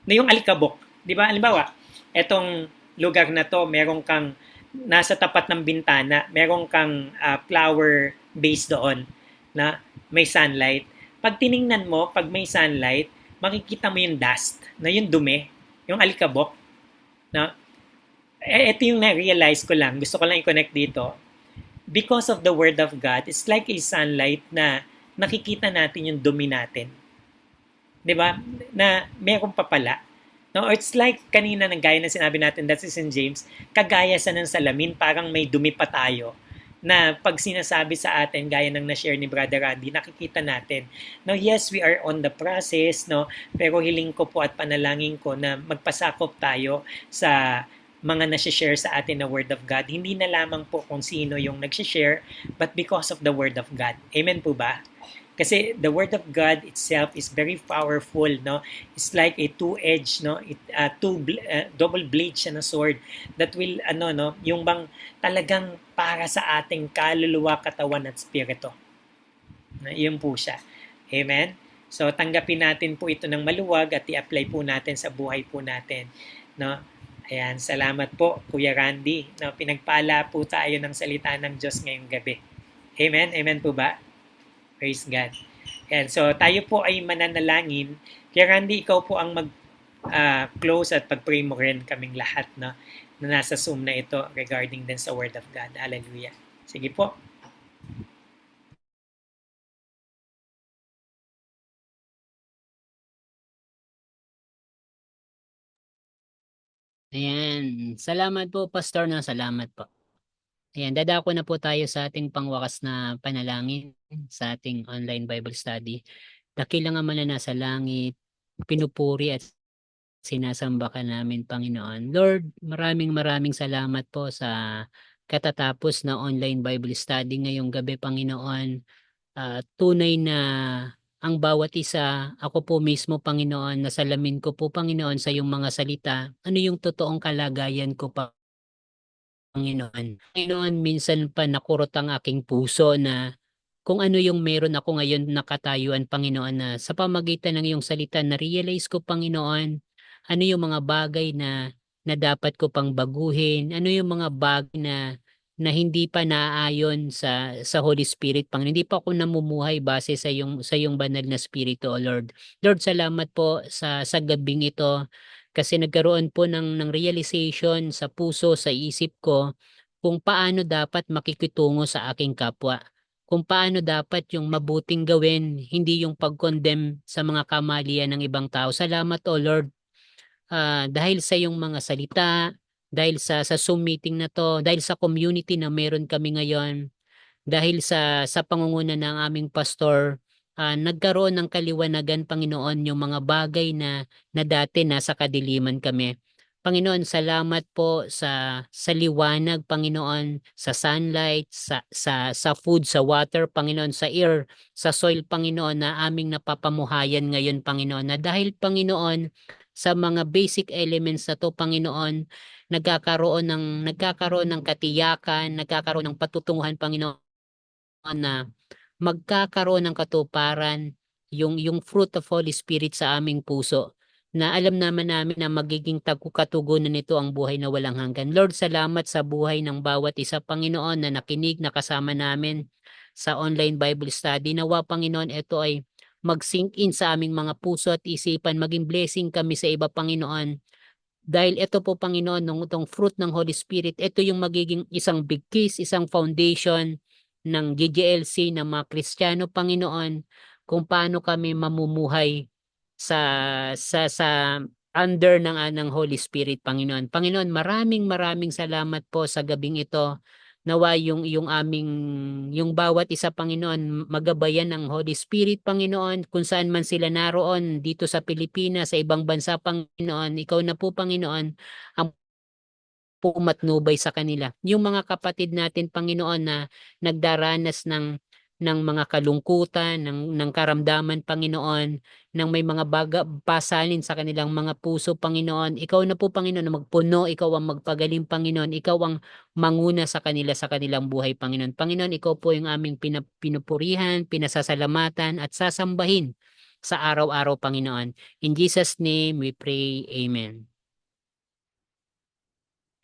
na yung alikabok. Di ba? Halimbawa, etong lugar na to, meron kang nasa tapat ng bintana, meron kang flower base doon na may sunlight. Pag tiningnan mo, pag may sunlight, makikita mo yung dust, na yung dumi, yung alikabok. Na, ito yung na-realize ko lang, gusto ko lang i-connect dito. Because of the Word of God, it's like a sunlight na nakikita natin yung dumi natin. Diba? Na meron pa pala. No, it's like kanina ng gaya na sinabi natin, that is in James, kagaya sa ng salamin, parang may dumi pa tayo na pag sinasabi sa atin, gaya ng na-share ni Brother Randy, nakikita natin. No, yes, we are on the process, no, pero hiling ko po at panalangin ko na magpasakop tayo sa mga nasi-share sa atin na Word of God. Hindi na lamang po kung sino yung nag-share, but because of the Word of God. Amen po ba? Kasi the Word of God itself is very powerful, no? It's like a two-edged, no? Double blade siya na sword that will, yung bang talagang para sa ating kaluluwa, katawan at spirito. Yun po siya. Amen? So, tanggapin natin po ito ng maluwag at i-apply po natin sa buhay po natin, no? Ayan, salamat po, Kuya Randy. No, pinagpala po tayo ng salita ng Diyos ngayong gabi. Amen? Amen po ba? Praise God. And so tayo po ay mananalangin Kaya Randy, ikaw po ang mag-close at pag-pray mo rin kaming lahat, no, na nasa Zoom na ito regarding din sa Word of God. Hallelujah. Sige po. Ayan. Salamat po, Pastor, na salamat po. Ayan, dadako na po tayo sa ating pangwakas na panalangin sa ating online Bible study. Dakilang Ama na nasa langit, pinupuri at sinasamba ka namin, Panginoon. Lord, maraming salamat po sa katatapos na online Bible study ngayong gabi, Panginoon. Tunay na ang bawat isa, ako po mismo, Panginoon, nasalamin ko po, Panginoon, sa iyong mga salita. Ano yung totoong kalagayan ko, Panginoon? Panginoon, minsan pa nakurot ang aking puso na kung ano yung meron ako ngayon nakatayuan, Panginoon, na sa pamagitan ng iyong salita, na-realize ko, Panginoon, ano yung mga bagay na dapat ko pang baguhin, ano yung mga bagay na hindi pa naaayon sa Holy Spirit, Panginoon. Hindi pa ako namumuhay base sa iyong banal na Spirito, O Lord. Lord, salamat po sa gabing ito kasi nagkaroon po ng realization sa puso, sa isip ko kung paano dapat makikitungo sa aking kapwa, kung paano dapat yung mabuting gawin, hindi yung pag-condemn sa mga kamalian ng ibang tao. Salamat, O Lord, dahil sa iyong mga salita, dahil sa Zoom meeting na to, dahil sa community na meron kami ngayon, dahil sa pangunguna ng aming pastor, nagkaroon ng kaliwanagan, Panginoon, yung mga bagay na dati nasa kadiliman kami. Panginoon, salamat po sa liwanag, Panginoon, sa sunlight, sa food, sa water, Panginoon, sa air, sa soil, Panginoon, na aming napapamuhayan ngayon, Panginoon, na dahil, Panginoon, sa mga basic elements na to, Panginoon, nagkakaroon ng katiyakan, nagkakaroon ng patutunguhan, Panginoon, na magkakaroon ng katuparan yung fruit of Holy Spirit sa aming puso, na alam naman namin na magiging katugunan nito ang buhay na walang hanggan. Lord, salamat sa buhay ng bawat isa, Panginoon, na nakinig, na kasama namin sa online Bible study. Nawa, Panginoon, ito ay mag-sink in sa aming mga puso at isipan, maging blessing kami sa iba, Panginoon. Dahil ito po, Panginoon, itong fruit ng Holy Spirit, ito yung magiging isang big case, isang foundation ng GGLC, ng mga Kristiyano, Panginoon, kung paano kami mamumuhay sa under ng Holy Spirit, Panginoon. Panginoon, maraming salamat po sa gabing ito. Nawa yung bawat isa, Panginoon, magabayan ng Holy Spirit, Panginoon, kung saan man sila naroon dito sa Pilipinas, sa ibang bansa, Panginoon. Ikaw na po, Panginoon, ang pumatnubay sa kanila. Yung mga kapatid natin, Panginoon, na nagdaranas ng mga kalungkutan, ng karamdaman, Panginoon, ng may mga pasalin sa kanilang mga puso, Panginoon. Ikaw na po, Panginoon, na magpuno, ikaw ang magpagaling, Panginoon. Ikaw ang manguna sa kanilang buhay, Panginoon. Panginoon, ikaw po yung aming pinupurihan, pinasasalamatan at sasambahin sa araw-araw, Panginoon. In Jesus' name we pray, Amen.